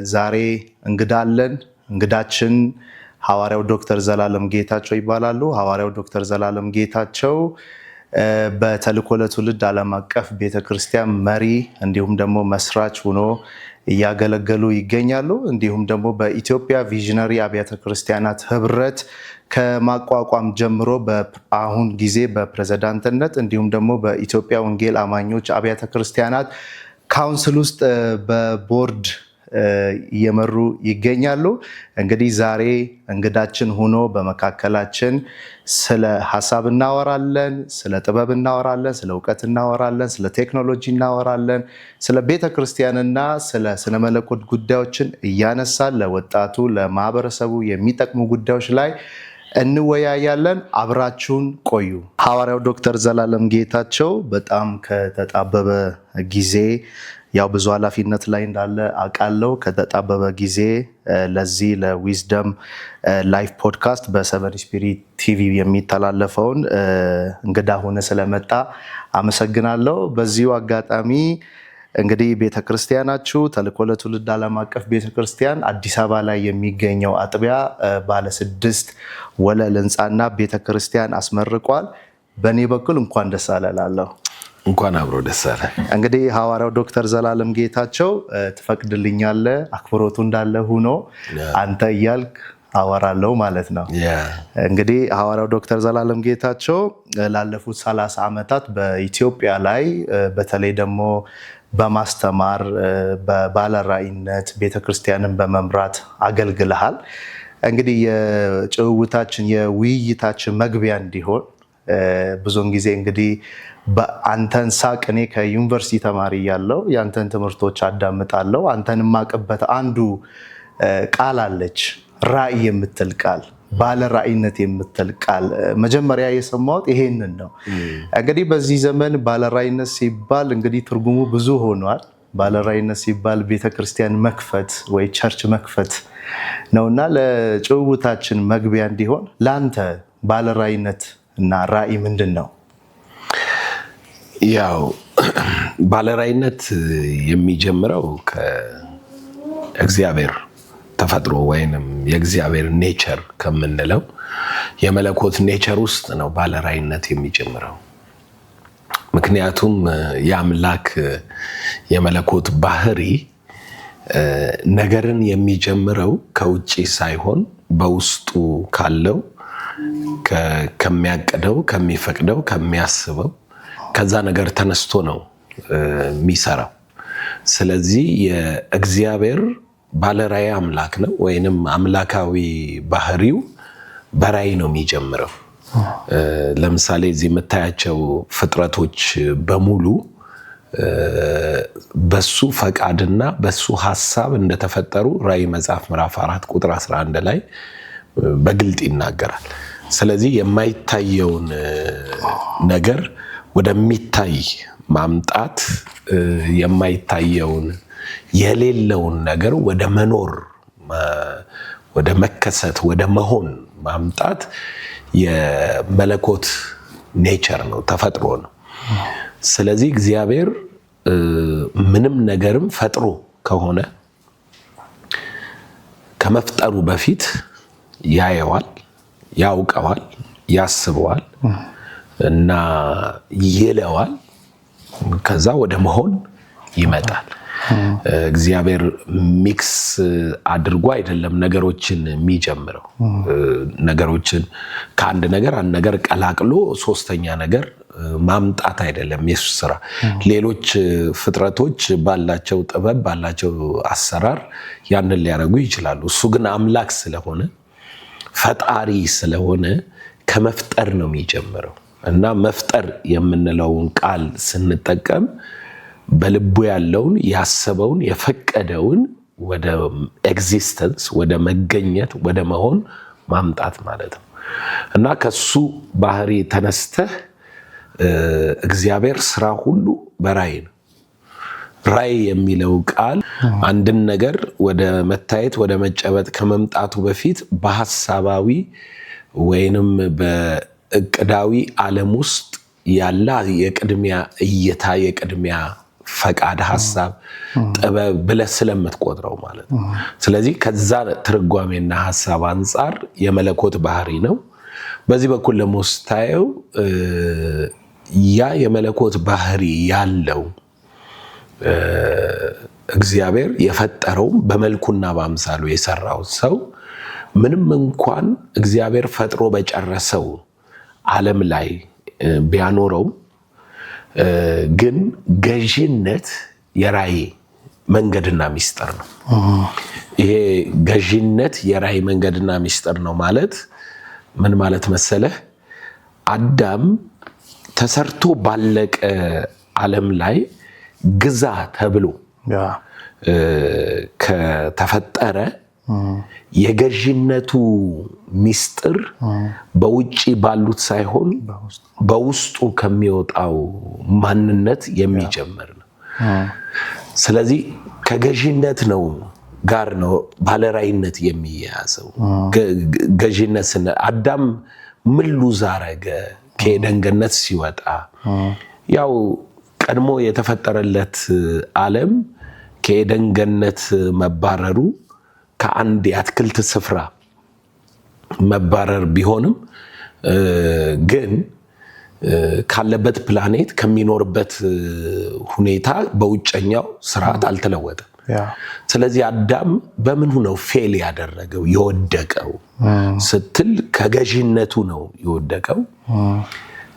ዛሬ እንግዳለን እንግዳችን ሐዋርያው ዶክተር ዘላለም ጌታቸው ይባላሉ። ሐዋርያው ዶክተር ዘላለም ጌታቸው በተልእኮ ለትውልድ ዓለም አቀፍ ቤተክርስቲያን መሪ እንዲሁም ደግሞ መስራች ሆኖ እያገለገሉ ይገኛሉ። እንዲሁም ደግሞ በኢትዮጵያ ቪዥነሪ አብያተ ክርስቲያናት ህብረት ከማቋቋም ጀምሮ በአሁን ጊዜ በፕሬዝዳንትነት እንዲሁም ደግሞ በኢትዮጵያ ወንጌል አማኞች አብያተ ክርስቲያናት ካውንስል ውስጥ በቦርድ እየመሩ ይገኛሉ። እንግዲህ ዛሬ እንግዳችን ሆኖ በመካከላችን ስለ ሐሳብ እናወራለን፣ ስለ ጥበብ እናወራለን፣ ስለ እውቀት እናወራለን፣ ስለ ቴክኖሎጂ እናወራለን፣ ስለ ቤተክርስቲያንና ስለ ስነ መለኮት ጉዳዮችን እያነሳን ለወጣቱ ለማህበረሰቡ የሚጠቅሙ ጉዳዮች ላይ እንወያያለን። አብራችሁን ቆዩ። ሐዋርያው ዶክተር ዘላለም ጌታቸው በጣም ከተጣበበ ጊዜ ያው ብዙ ኃላፊነት ላይ እንዳለ አውቃለሁ። ከተጣበበ ጊዜ ለዚህ ለዊዝደም ላይፍ ፖድካስት በሰቨን ስፒሪት ቲቪ የሚተላለፈውን እንግዳ ሆነ ስለመጣ አመሰግናለሁ። በዚሁ አጋጣሚ እንግዲህ ቤተክርስቲያናችሁ ተልእኮ ለትውልድ ዓለም አቀፍ ቤተክርስቲያን አዲስ አበባ ላይ የሚገኘው አጥቢያ ባለ 6 ወለል ህንፃና ቤተክርስቲያን አስመርቋል። በእኔ በኩል እንኳን ደስ አላለሁ። እንኳን አብሮ ደስ አለ። እንግዲህ ሐዋርያው ዶክተር ዘላለም ጌታቸው ትፈቅድልኛለህ? አክብሮቱ እንዳለ ሆኖ አንተ እያልክ አወራለሁ ማለት ነው። እንግዲህ ሐዋርያው ዶክተር ዘላለም ጌታቸው ላለፉት 30 ዓመታት በኢትዮጵያ ላይ በተለይ ደግሞ በማስተማር በባለራዕይነት ቤተክርስቲያንን በመምራት አገልግለሃል። እንግዲህ የጭውውታችን የውይይታችን መግቢያ እንዲሆን ብዙውን ጊዜ እንግዲህ በአንተን ሳቅ እኔ ከዩኒቨርሲቲ ተማሪ ያለው የአንተን ትምህርቶች አዳምጣለሁ። አንተን የማቅበት አንዱ ቃል አለች፣ ራዕይ የምትል ቃል፣ ባለ ራዕይነት የምትል ቃል መጀመሪያ የሰማሁት ይሄንን ነው። እንግዲህ በዚህ ዘመን ባለ ራዕይነት ሲባል እንግዲህ ትርጉሙ ብዙ ሆኗል። ባለ ራዕይነት ሲባል ቤተክርስቲያን መክፈት ወይ ቸርች መክፈት ነውና ለጭውውታችን መግቢያ እንዲሆን ለአንተ ባለ ራዕይነት እና ራዕይ ምንድን ነው? ያው ባለራዕይነት የሚጀምረው ከእግዚአብሔር ተፈጥሮ ወይንም የእግዚአብሔር ኔቸር ከምንለው የመለኮት ኔቸር ውስጥ ነው ባለራዕይነት የሚጀምረው። ምክንያቱም የአምላክ የመለኮት ባህሪ ነገርን የሚጀምረው ከውጪ ሳይሆን በውስጡ ካለው ከሚያቅደው፣ ከሚፈቅደው፣ ከሚያስበው ከዛ ነገር ተነስቶ ነው የሚሰራው። ስለዚህ የእግዚአብሔር ባለራዕይ አምላክ ነው ወይንም አምላካዊ ባህሪው በራዕይ ነው የሚጀምረው። ለምሳሌ እዚህ የምታያቸው ፍጥረቶች በሙሉ በሱ ፈቃድና በሱ ሐሳብ እንደተፈጠሩ ራዕይ መጽሐፍ ምዕራፍ 4 ቁጥር 11 ላይ በግልጥ ይናገራል። ስለዚህ የማይታየውን ነገር ወደሚታይ ማምጣት፣ የማይታየውን የሌለውን ነገር ወደ መኖር፣ ወደ መከሰት፣ ወደ መሆን ማምጣት የመለኮት ኔቸር ነው፣ ተፈጥሮ ነው። ስለዚህ እግዚአብሔር ምንም ነገርም ፈጥሮ ከሆነ ከመፍጠሩ በፊት ያየዋል፣ ያውቀዋል፣ ያስበዋል እና ይለዋል። ከዛ ወደ መሆን ይመጣል። እግዚአብሔር ሚክስ አድርጎ አይደለም ነገሮችን የሚጀምረው። ነገሮችን ከአንድ ነገር ቀላቅሎ ሶስተኛ ነገር ማምጣት አይደለም የሱ ስራ። ሌሎች ፍጥረቶች ባላቸው ጥበብ ባላቸው አሰራር ያንን ሊያደርጉ ይችላሉ። እሱ ግን አምላክ ስለሆነ ፈጣሪ ስለሆነ ከመፍጠር ነው የሚጀምረው እና መፍጠር የምንለውን ቃል ስንጠቀም በልቡ ያለውን ያሰበውን የፈቀደውን ወደ ኤግዚስተንስ ወደ መገኘት ወደ መሆን ማምጣት ማለት ነው እና ከሱ ባህሪ ተነስተህ እግዚአብሔር ስራ ሁሉ በራዕይ ነው። ራዕይ የሚለው ቃል አንድን ነገር ወደ መታየት ወደ መጨበጥ ከመምጣቱ በፊት በሐሳባዊ ወይንም በእቅዳዊ ዓለም ውስጥ ያለ የቅድሚያ እይታ የቅድሚያ ፈቃድ፣ ሐሳብ፣ ጥበብ ብለህ ስለምትቆጥረው ማለት ነው። ስለዚህ ከዛ ትርጓሜና ሐሳብ አንጻር የመለኮት ባህሪ ነው። በዚህ በኩል ደግሞ ስታየው ያ የመለኮት ባህሪ ያለው እግዚአብሔር የፈጠረው በመልኩና በአምሳሉ የሰራው ሰው ምንም እንኳን እግዚአብሔር ፈጥሮ በጨረሰው ዓለም ላይ ቢያኖረው ግን ገዢነት የራእይ መንገድና ሚስጥር ነው። ይሄ ገዢነት የራእይ መንገድና ሚስጥር ነው ማለት ምን ማለት መሰለህ? አዳም ተሰርቶ ባለቀ ዓለም ላይ ግዛ ተብሎ ከተፈጠረ የገዢነቱ ሚስጥር በውጪ ባሉት ሳይሆን በውስጡ ከሚወጣው ማንነት የሚጀምር ነው። ስለዚህ ከገዢነት ነው ጋር ነው ባለራዕይነት የሚያያዘው። ገዢነት ስነ አዳም ምን ሉዝ አረገ? ከኤደን ገነት ሲወጣ ያው ቀድሞ የተፈጠረለት ዓለም ከኤደን ገነት መባረሩ ከአንድ የአትክልት ስፍራ መባረር ቢሆንም ግን ካለበት ፕላኔት ከሚኖርበት ሁኔታ በውጨኛው ስርዓት አልተለወጠም። ስለዚህ አዳም በምን ነው ፌል ያደረገው የወደቀው ስትል ከገዢነቱ ነው የወደቀው።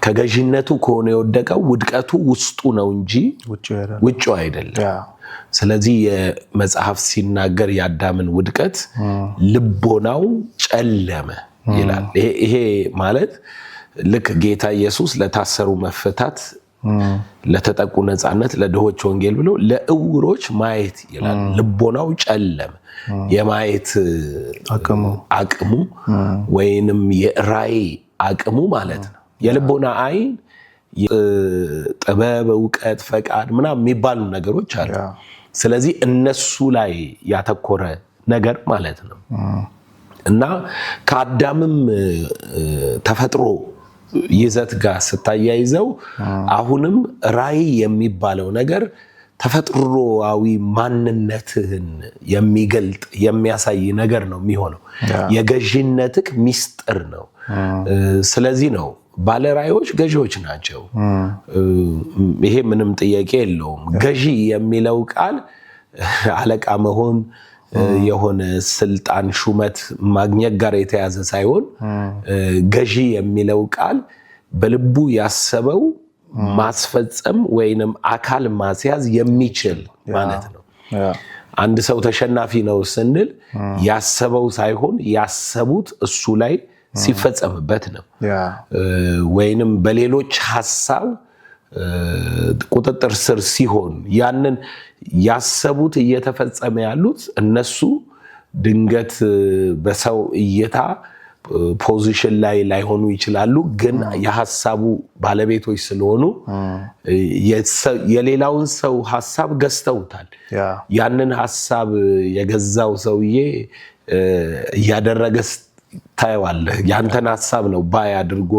ከገዢነቱ ከሆነ የወደቀው ውድቀቱ ውስጡ ነው እንጂ ውጭው አይደለም። ስለዚህ የመጽሐፍ ሲናገር የአዳምን ውድቀት ልቦናው ጨለመ ይላል። ይሄ ማለት ልክ ጌታ ኢየሱስ ለታሰሩ መፈታት፣ ለተጠቁ ነፃነት፣ ለድሆች ወንጌል ብሎ ለእውሮች ማየት ይላል። ልቦናው ጨለመ። የማየት አቅሙ ወይንም የራእይ አቅሙ ማለት ነው። የልቦና አይን ጥበብ፣ እውቀት፣ ፈቃድ ምናምን የሚባሉ ነገሮች አሉ። ስለዚህ እነሱ ላይ ያተኮረ ነገር ማለት ነው እና ከአዳምም ተፈጥሮ ይዘት ጋር ስታያይዘው አሁንም ራእይ የሚባለው ነገር ተፈጥሮአዊ ማንነትህን የሚገልጥ የሚያሳይ ነገር ነው የሚሆነው። የገዢነትህ ሚስጥር ነው። ስለዚህ ነው ባለራእዮች ገዢዎች ናቸው። ይሄ ምንም ጥያቄ የለውም። ገዢ የሚለው ቃል አለቃ መሆን የሆነ ስልጣን ሹመት ማግኘት ጋር የተያዘ ሳይሆን ገዢ የሚለው ቃል በልቡ ያሰበው ማስፈጸም ወይንም አካል ማስያዝ የሚችል ማለት ነው። አንድ ሰው ተሸናፊ ነው ስንል ያሰበው ሳይሆን ያሰቡት እሱ ላይ ሲፈጸምበት ነው። ወይንም በሌሎች ሐሳብ ቁጥጥር ስር ሲሆን ያንን ያሰቡት እየተፈጸመ ያሉት እነሱ ድንገት በሰው እይታ ፖዚሽን ላይ ላይሆኑ ይችላሉ፣ ግን የሐሳቡ ባለቤቶች ስለሆኑ የሌላውን ሰው ሐሳብ ገዝተውታል። ያንን ሐሳብ የገዛው ሰውዬ እያደረገ ታየዋለህ። ያንተን ሐሳብ ነው ባይ አድርጎ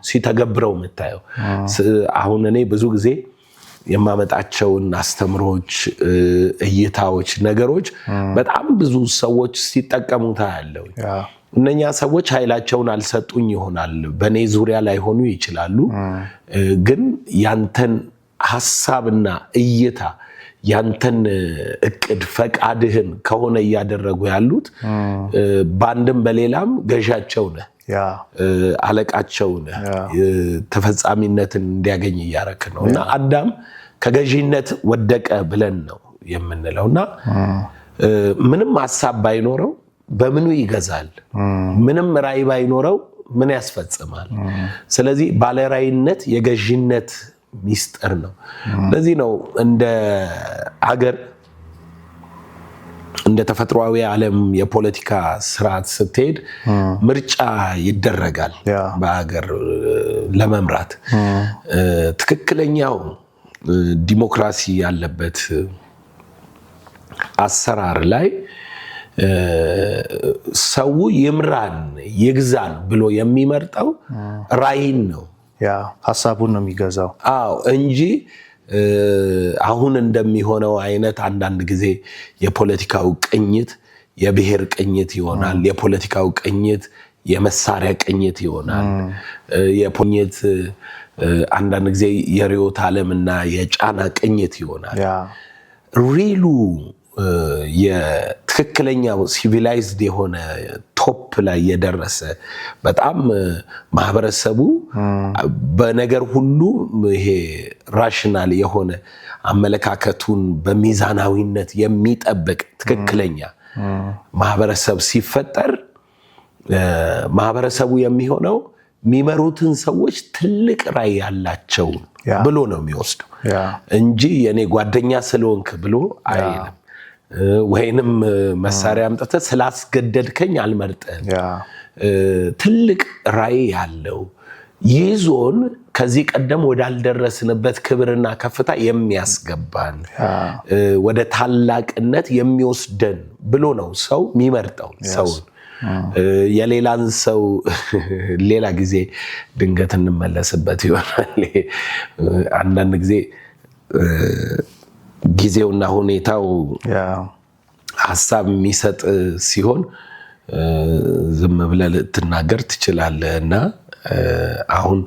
ሲተገብረው የምታየው። አሁን እኔ ብዙ ጊዜ የማመጣቸውን አስተምሮች፣ እይታዎች፣ ነገሮች በጣም ብዙ ሰዎች ሲጠቀሙ ታያለሁ። እነኛ ሰዎች ኃይላቸውን አልሰጡኝ ይሆናል፣ በእኔ ዙሪያ ላይሆኑ ይችላሉ፣ ግን ያንተን ሐሳብና እይታ ያንተን እቅድ ፈቃድህን ከሆነ እያደረጉ ያሉት በአንድም በሌላም ገዣቸው ነህ፣ አለቃቸው ነህ፣ ተፈጻሚነትን እንዲያገኝ እያረክ ነው። እና አዳም ከገዢነት ወደቀ ብለን ነው የምንለው። እና ምንም ሐሳብ ባይኖረው በምኑ ይገዛል? ምንም ራእይ ባይኖረው ምን ያስፈጽማል? ስለዚህ ባለራዕይነት የገዢነት ሚስጥር ነው። ለዚህ ነው እንደ አገር እንደ ተፈጥሯዊ ዓለም የፖለቲካ ስርዓት ስትሄድ ምርጫ ይደረጋል በአገር ለመምራት። ትክክለኛው ዲሞክራሲ ያለበት አሰራር ላይ ሰው ይምራን ይግዛን ብሎ የሚመርጠው ራዕይን ነው። ሐሳቡን ነው የሚገዛው። እንጂ አሁን እንደሚሆነው አይነት አንዳንድ ጊዜ የፖለቲካው ቅኝት የብሔር ቅኝት ይሆናል። የፖለቲካው ቅኝት የመሳሪያ ቅኝት ይሆናል። የፖኝት አንዳንድ ጊዜ የርዕዮተ ዓለምና የጫና ቅኝት ይሆናል። ሪሉ የትክክለኛው ሲቪላይዝድ የሆነ ቶፕ ላይ የደረሰ በጣም ማህበረሰቡ በነገር ሁሉ ይሄ ራሽናል የሆነ አመለካከቱን በሚዛናዊነት የሚጠብቅ ትክክለኛ ማህበረሰብ ሲፈጠር ማህበረሰቡ የሚሆነው የሚመሩትን ሰዎች ትልቅ ራዕይ ያላቸው ብሎ ነው የሚወስደው እንጂ የኔ ጓደኛ ስለሆንክ ብሎ አይልም። ወይንም መሳሪያ አምጥተህ ስላስገደድከኝ አልመርጥህም። ትልቅ ራዕይ ያለው ይዞን ከዚህ ቀደም ወዳልደረስንበት ክብርና ከፍታ የሚያስገባን ወደ ታላቅነት የሚወስደን ብሎ ነው ሰው የሚመርጠው ሰውን። የሌላን ሰው ሌላ ጊዜ ድንገት እንመለስበት ይሆናል። አንዳንድ ጊዜ ጊዜውና ሁኔታው ሐሳብ የሚሰጥ ሲሆን ዝም ብለህ ልትናገር ትችላለህ እና አሁን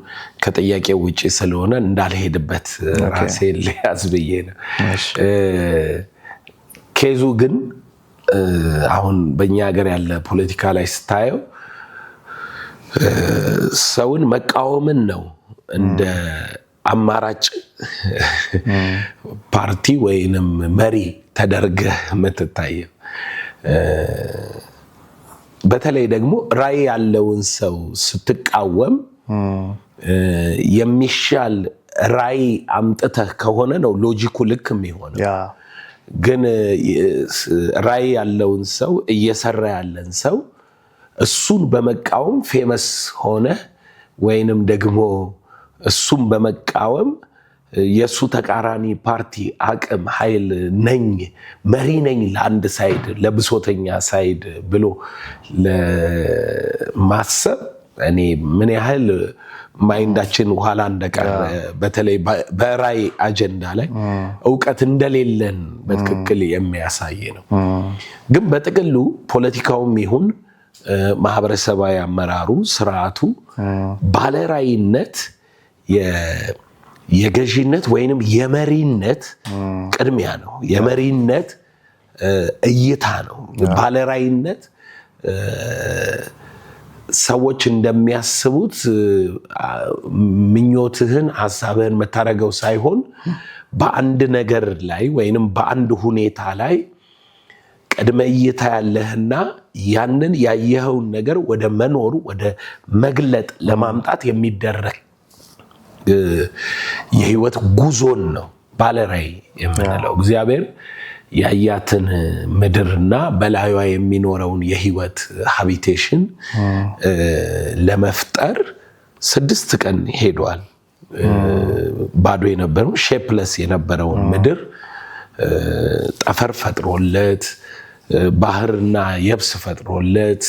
ከጥያቄው ውጪ ስለሆነ እንዳልሄድበት ራሴን ሊያዝ ብዬ ነው። ኬዙ ግን አሁን በእኛ ሀገር ያለ ፖለቲካ ላይ ስታየው ሰውን መቃወምን ነው እንደ አማራጭ ፓርቲ ወይንም መሪ ተደርገህ የምትታየው። በተለይ ደግሞ ራዕይ ያለውን ሰው ስትቃወም የሚሻል ራዕይ አምጥተህ ከሆነ ነው ሎጂኩ ልክ የሚሆነው። ግን ራዕይ ያለውን ሰው እየሰራ ያለን ሰው እሱን በመቃወም ፌመስ ሆነ ወይንም ደግሞ እሱም በመቃወም የሱ ተቃራኒ ፓርቲ አቅም ኃይል ነኝ መሪ ነኝ ለአንድ ሳይድ ለብሶተኛ ሳይድ ብሎ ለማሰብ እኔ ምን ያህል ማይንዳችን ኋላ እንደቀረ በተለይ በራዕይ አጀንዳ ላይ ዕውቀት እንደሌለን በትክክል የሚያሳይ ነው። ግን በጥቅሉ ፖለቲካውም ይሁን ማህበረሰባዊ አመራሩ ስርዓቱ ባለራዕይነት የገዢነት ወይንም የመሪነት ቅድሚያ ነው። የመሪነት እይታ ነው። ባለራዕይነት ሰዎች እንደሚያስቡት ምኞትህን ሐሳብህን መታረገው ሳይሆን በአንድ ነገር ላይ ወይንም በአንድ ሁኔታ ላይ ቅድመ እይታ ያለህና ያንን ያየኸውን ነገር ወደ መኖር ወደ መግለጥ ለማምጣት የሚደረግ የህይወት ጉዞን ነው ባለራዕይ የምንለው። እግዚአብሔር ያያትን ምድርና በላዩዋ የሚኖረውን የህይወት ሃቢቴሽን ለመፍጠር 6 ቀን ሄዷል። ባዶ የነበረው ሼፕለስ የነበረውን ምድር ጠፈር ፈጥሮለት ባህርና የብስ ፈጥሮለት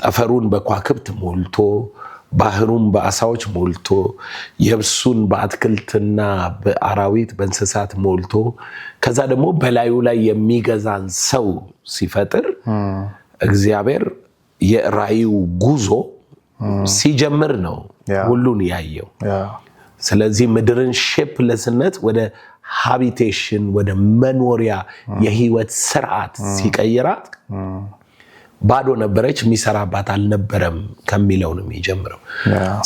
ጠፈሩን በከዋክብት ሞልቶ ባህሩን በአሳዎች ሞልቶ የብሱን በአትክልትና በአራዊት በእንስሳት ሞልቶ ከዛ ደግሞ በላዩ ላይ የሚገዛን ሰው ሲፈጥር እግዚአብሔር የራዕዩ ጉዞ ሲጀምር ነው ሁሉን ያየው። ስለዚህ ምድርን ሼፕለስነት ወደ ሃቢቴሽን ወደ መኖሪያ የህይወት ስርዓት ሲቀይራት ባዶ ነበረች፣ የሚሰራባት አልነበረም ከሚለው ነው የሚጀምረው።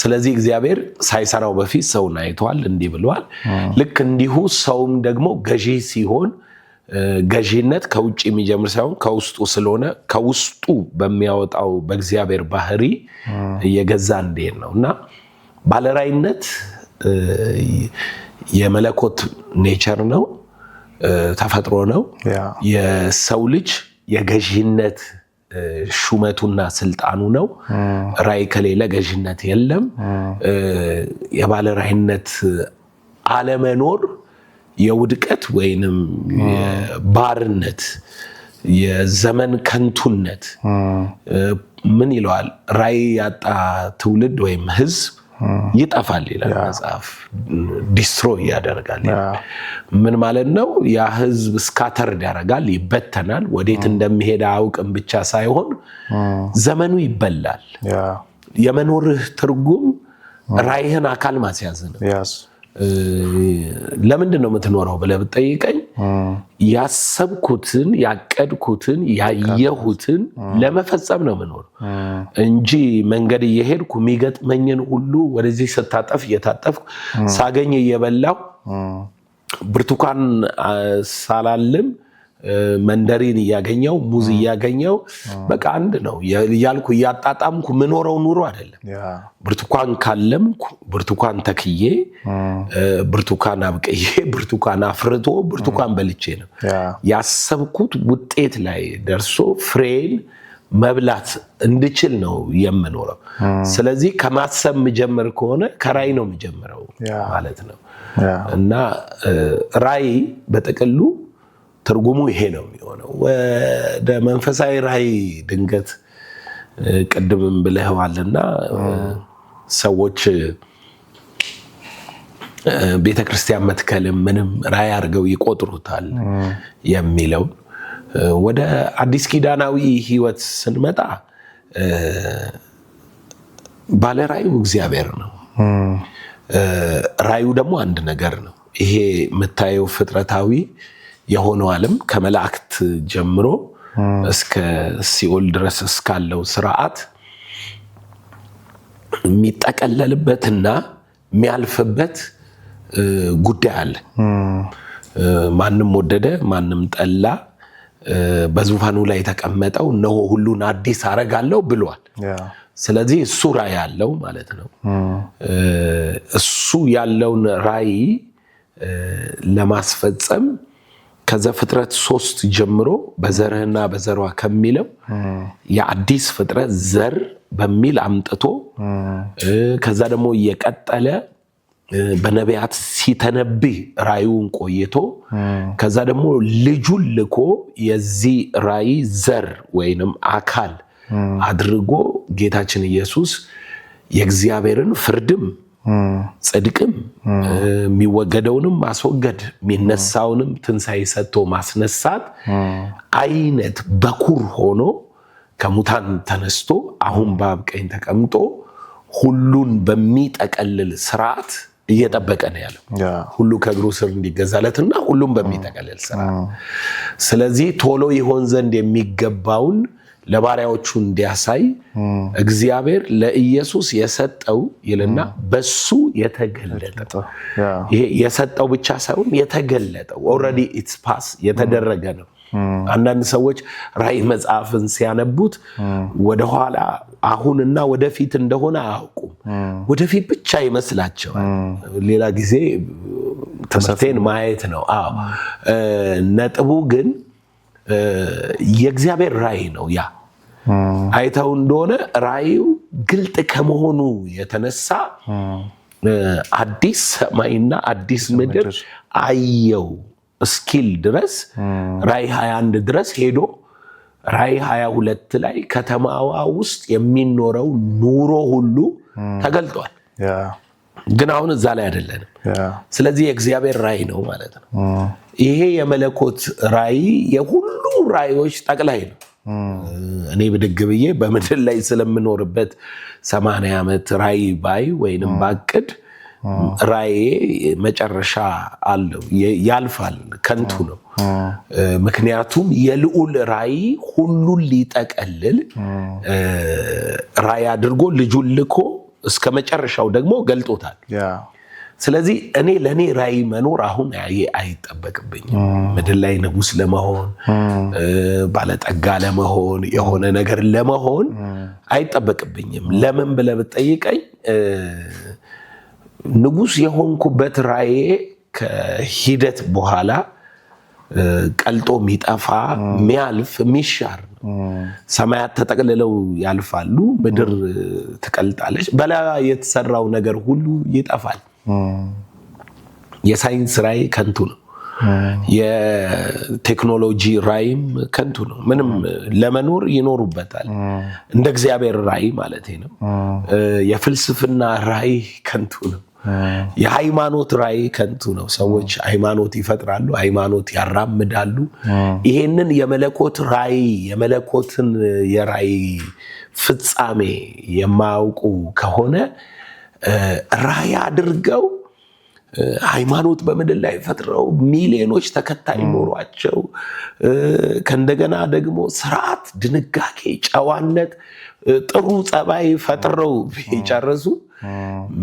ስለዚህ እግዚአብሔር ሳይሰራው በፊት ሰውን አይቷል፣ እንዲህ ብሏል። ልክ እንዲሁ ሰውም ደግሞ ገዢ ሲሆን ገዢነት ከውጭ የሚጀምር ሳይሆን ከውስጡ ስለሆነ ከውስጡ በሚያወጣው በእግዚአብሔር ባህሪ እየገዛ እንዲሄድ ነው እና ባለራዕይነት የመለኮት ኔቸር ነው፣ ተፈጥሮ ነው። የሰው ልጅ የገዢነት ሹመቱና ስልጣኑ ነው። ራዕይ ከሌለ ገዢነት የለም። የባለራዕይነት አለመኖር የውድቀት ወይንም የባርነት የዘመን ከንቱነት ምን ይለዋል? ራዕይ ያጣ ትውልድ ወይም ህዝብ ይጠፋል ይላል መጽሐፍ። ዲስትሮይ ያደርጋል። ምን ማለት ነው? ያ ህዝብ ስካተርድ ያደርጋል፣ ይበተናል፣ ወዴት እንደሚሄድ አያውቅም ብቻ ሳይሆን ዘመኑ ይበላል። የመኖርህ ትርጉም ራእይህን አካል ማስያዝ ነው። ለምንድን ነው የምትኖረው ብለህ ብትጠይቀኝ ያሰብኩትን ያቀድኩትን ያየሁትን ለመፈጸም ነው የምኖረው እንጂ መንገድ እየሄድኩ የሚገጥመኝን ሁሉ ወደዚህ ስታጠፍ እየታጠፍኩ ሳገኝ እየበላሁ ብርቱካን ሳላልም መንደሪን እያገኘው ሙዝ እያገኘው በቃ አንድ ነው ያልኩ እያጣጣምኩ ምኖረው ኑሮ አይደለም። ብርቱካን ካለምኩ ብርቱካን ተክዬ ብርቱካን አብቀዬ ብርቱካን አፍርቶ ብርቱካን በልቼ ነው ያሰብኩት ውጤት ላይ ደርሶ ፍሬን መብላት እንድችል ነው የምኖረው። ስለዚህ ከማሰብ ምጀምር ከሆነ ከራይ ነው ምጀምረው ማለት ነው። እና ራይ በጥቅሉ ትርጉሙ ይሄ ነው የሚሆነው። ወደ መንፈሳዊ ራይ ድንገት ቅድምም ብለህዋልና ሰዎች ቤተክርስቲያን መትከልም ምንም ራይ አድርገው ይቆጥሩታል የሚለው ወደ አዲስ ኪዳናዊ ህይወት ስንመጣ ባለ ራዩ እግዚአብሔር ነው። ራዩ ደግሞ አንድ ነገር ነው። ይሄ የምታየው ፍጥረታዊ የሆነው ዓለም ከመላእክት ጀምሮ እስከ ሲኦል ድረስ እስካለው ስርዓት የሚጠቀለልበትና የሚያልፍበት ጉዳይ አለ። ማንም ወደደ ማንም ጠላ በዙፋኑ ላይ የተቀመጠው ነው ሁሉን አዲስ አረጋለሁ ብሏል። ስለዚህ እሱ ራእይ ያለው ማለት ነው። እሱ ያለውን ራእይ ለማስፈጸም ከዘፍጥረት 3 ጀምሮ በዘርህና በዘሯ ከሚለው የአዲስ ፍጥረት ዘር በሚል አምጥቶ ከዛ ደግሞ እየቀጠለ በነቢያት ሲተነብይ ራእዩን ቆይቶ ከዛ ደግሞ ልጁን ልኮ የዚህ ራእይ ዘር ወይንም አካል አድርጎ ጌታችን ኢየሱስ የእግዚአብሔርን ፍርድም ጽድቅም የሚወገደውንም ማስወገድ የሚነሳውንም ትንሣኤ ሰጥቶ ማስነሳት አይነት በኩር ሆኖ ከሙታን ተነስቶ አሁን በአብ ቀኝ ተቀምጦ ሁሉን በሚጠቀልል ስርዓት እየጠበቀ ነው ያለው። ሁሉ ከእግሩ ስር እንዲገዛለትና ሁሉም በሚጠቀልል ስርዓት። ስለዚህ ቶሎ ይሆን ዘንድ የሚገባውን ለባሪያዎቹ እንዲያሳይ እግዚአብሔር ለኢየሱስ የሰጠው ይልና በሱ የተገለጠው። ይሄ የሰጠው ብቻ ሳይሆን የተገለጠው ኦልሬዲ ኢትስ ፓስ የተደረገ ነው። አንዳንድ ሰዎች ራእይ መጽሐፍን ሲያነቡት ወደኋላ አሁንና ወደፊት እንደሆነ አያውቁም። ወደፊት ብቻ ይመስላቸዋል። ሌላ ጊዜ ትምህርቴን ማየት ነው። ነጥቡ ግን የእግዚአብሔር ራእይ ነው። ያ አይተው እንደሆነ ራእዩ ግልጥ ከመሆኑ የተነሳ አዲስ ሰማይና አዲስ ምድር አየው እስኪል ድረስ ራእይ 21 ድረስ ሄዶ ራእይ 22 ላይ ከተማዋ ውስጥ የሚኖረው ኑሮ ሁሉ ተገልጧል። ግን አሁን እዛ ላይ አይደለንም። ስለዚህ የእግዚአብሔር ራእይ ነው ማለት ነው። ይሄ የመለኮት ራእይ የሁሉ ራእዮች ጠቅላይ ነው። እኔ ብድግ ብዬ በምድር ላይ ስለምኖርበት 80 ዓመት ራእይ ባይ ወይንም ባቅድ ራእይ መጨረሻ አለው፣ ያልፋል፣ ከንቱ ነው። ምክንያቱም የልዑል ራእይ ሁሉን ሊጠቀልል ራእይ አድርጎ ልጁን ልኮ እስከ መጨረሻው ደግሞ ገልጦታል። ስለዚህ ለኔ ራእይ መኖር አሁን አይጠበቅብኝም። ምድር ላይ ንጉስ ለመሆን ባለጠጋ ለመሆን የሆነ ነገር ለመሆን አይጠበቅብኝም። ለምን ብለህ ብትጠይቀኝ ንጉስ የሆንኩበት ራእይ ከሂደት በኋላ ቀልጦ የሚጠፋ የሚያልፍ የሚሻር ነው። ሰማያት ተጠቅልለው ያልፋሉ፣ ምድር ትቀልጣለች፣ በላይ የተሰራው ነገር ሁሉ ይጠፋል። የሳይንስ ራእይ ከንቱ ነው። የቴክኖሎጂ ራዕይም ከንቱ ነው። ምንም ለመኖር ይኖሩበታል፣ እንደ እግዚአብሔር ራዕይ ማለት ነው። የፍልስፍና ራዕይ ከንቱ ነው። የሃይማኖት ራዕይ ከንቱ ነው። ሰዎች ሃይማኖት ይፈጥራሉ፣ ሃይማኖት ያራምዳሉ። ይሄንን የመለኮት ራዕይ የመለኮትን የራዕይ ፍጻሜ የማያውቁ ከሆነ ራዕይ አድርገው ሃይማኖት በምድር ላይ ፈጥረው ሚሊዮኖች ተከታይ ኖሯቸው ከእንደገና ደግሞ ስርዓት፣ ድንጋጌ፣ ጨዋነት፣ ጥሩ ጸባይ ፈጥረው ይጨርሱ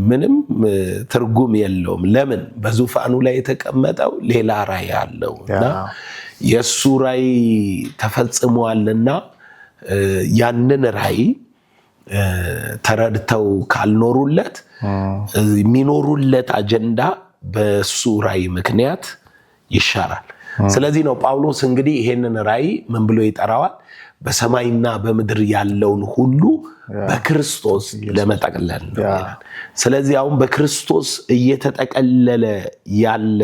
ምንም ትርጉም የለውም። ለምን? በዙፋኑ ላይ የተቀመጠው ሌላ ራዕይ አለው እና የእሱ ራዕይ ተፈጽሟልና ያንን ራዕይ ተረድተው ካልኖሩለት የሚኖሩለት አጀንዳ በሱ ራዕይ ምክንያት ይሻራል። ስለዚህ ነው ጳውሎስ እንግዲህ ይሄንን ራዕይ ምን ብሎ ይጠራዋል? በሰማይና በምድር ያለውን ሁሉ በክርስቶስ ለመጠቅለል ነው ይላል። ስለዚህ አሁን በክርስቶስ እየተጠቀለለ ያለ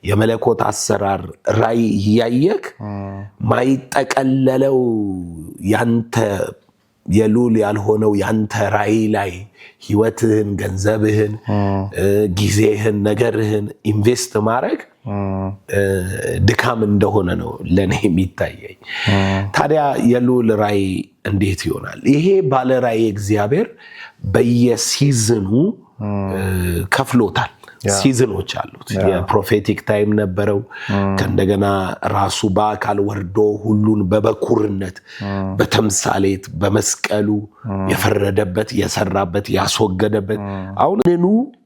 የመለኮት አሰራር ራዕይ እያየክ ማይጠቀለለው ያንተ የሉል ያልሆነው ያንተ ራዕይ ላይ ህይወትህን፣ ገንዘብህን፣ ጊዜህን፣ ነገርህን ኢንቨስት ማድረግ ድካም እንደሆነ ነው ለኔ የሚታየኝ። ታዲያ የሉል ራዕይ እንዴት ይሆናል? ይሄ ባለ ራዕይ እግዚአብሔር በየሲዝኑ ከፍሎታል። ሲዝኖች አሉት። የፕሮፌቲክ ታይም ነበረው። ከእንደገና ራሱ በአካል ወርዶ ሁሉን በበኩርነት በተምሳሌት በመስቀሉ የፈረደበት፣ የሰራበት፣ ያስወገደበት አሁንኑ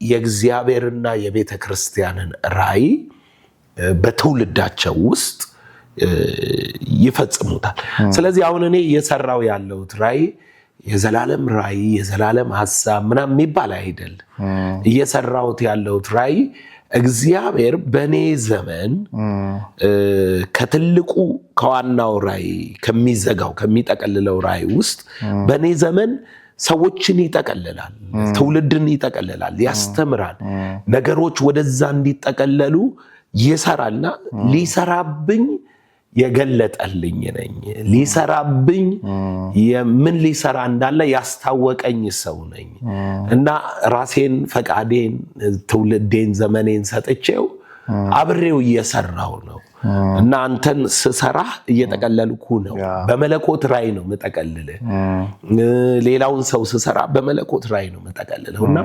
የእግዚአብሔርና የቤተ ክርስቲያንን ራዕይ በትውልዳቸው ውስጥ ይፈጽሙታል። ስለዚህ አሁን እኔ እየሰራው ያለሁት ራዕይ የዘላለም ራዕይ የዘላለም ሐሳብ ምናምን የሚባል አይደል። እየሰራሁት ያለሁት ራዕይ እግዚአብሔር በእኔ ዘመን ከትልቁ ከዋናው ራዕይ ከሚዘጋው ከሚጠቀልለው ራዕይ ውስጥ በእኔ ዘመን ሰዎችን ይጠቀልላል፣ ትውልድን ይጠቀልላል፣ ያስተምራል። ነገሮች ወደዛ እንዲጠቀለሉ ይሰራልና ሊሰራብኝ የገለጠልኝ ነኝ። ሊሰራብኝ ምን ሊሰራ እንዳለ ያስታወቀኝ ሰው ነኝ እና ራሴን፣ ፈቃዴን፣ ትውልዴን፣ ዘመኔን ሰጥቼው አብሬው እየሰራው ነው እና አንተን ስሰራህ እየጠቀለልኩ ነው። በመለኮት ራዕይ ነው የምጠቀልልህ። ሌላውን ሰው ስሰራ በመለኮት ራዕይ ነው የምጠቀልለው እና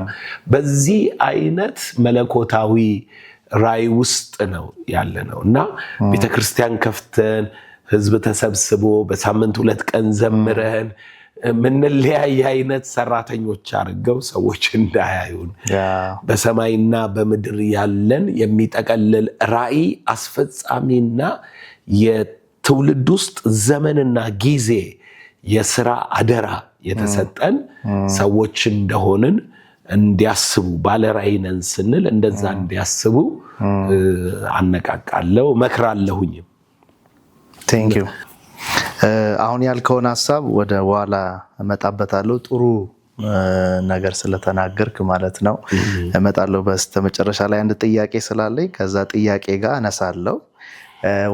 በዚህ አይነት መለኮታዊ ራዕይ ውስጥ ነው ያለ ነው እና ቤተክርስቲያን ከፍተን ህዝብ ተሰብስቦ በሳምንት 2 ቀን ዘምረን ምንለያይ አይነት ሰራተኞች አድርገው ሰዎች እንዳያዩን በሰማይና በምድር ያለን የሚጠቀልል ራዕይ አስፈጻሚና የትውልድ ውስጥ ዘመንና ጊዜ የሥራ አደራ የተሰጠን ሰዎች እንደሆንን እንዲያስቡ ባለ ራዕይ ነን ስንል እንደዛ እንዲያስቡ አነቃቃለሁ፣ መክራለሁኝ። ቴንክ ዩ። አሁን ያልከውን ሐሳብ ወደ ኋላ እመጣበታለሁ። ጥሩ ነገር ስለተናገርክ ማለት ነው እመጣለሁ። በስተመጨረሻ ላይ አንድ ጥያቄ ስላለኝ ከዛ ጥያቄ ጋር አነሳለሁ።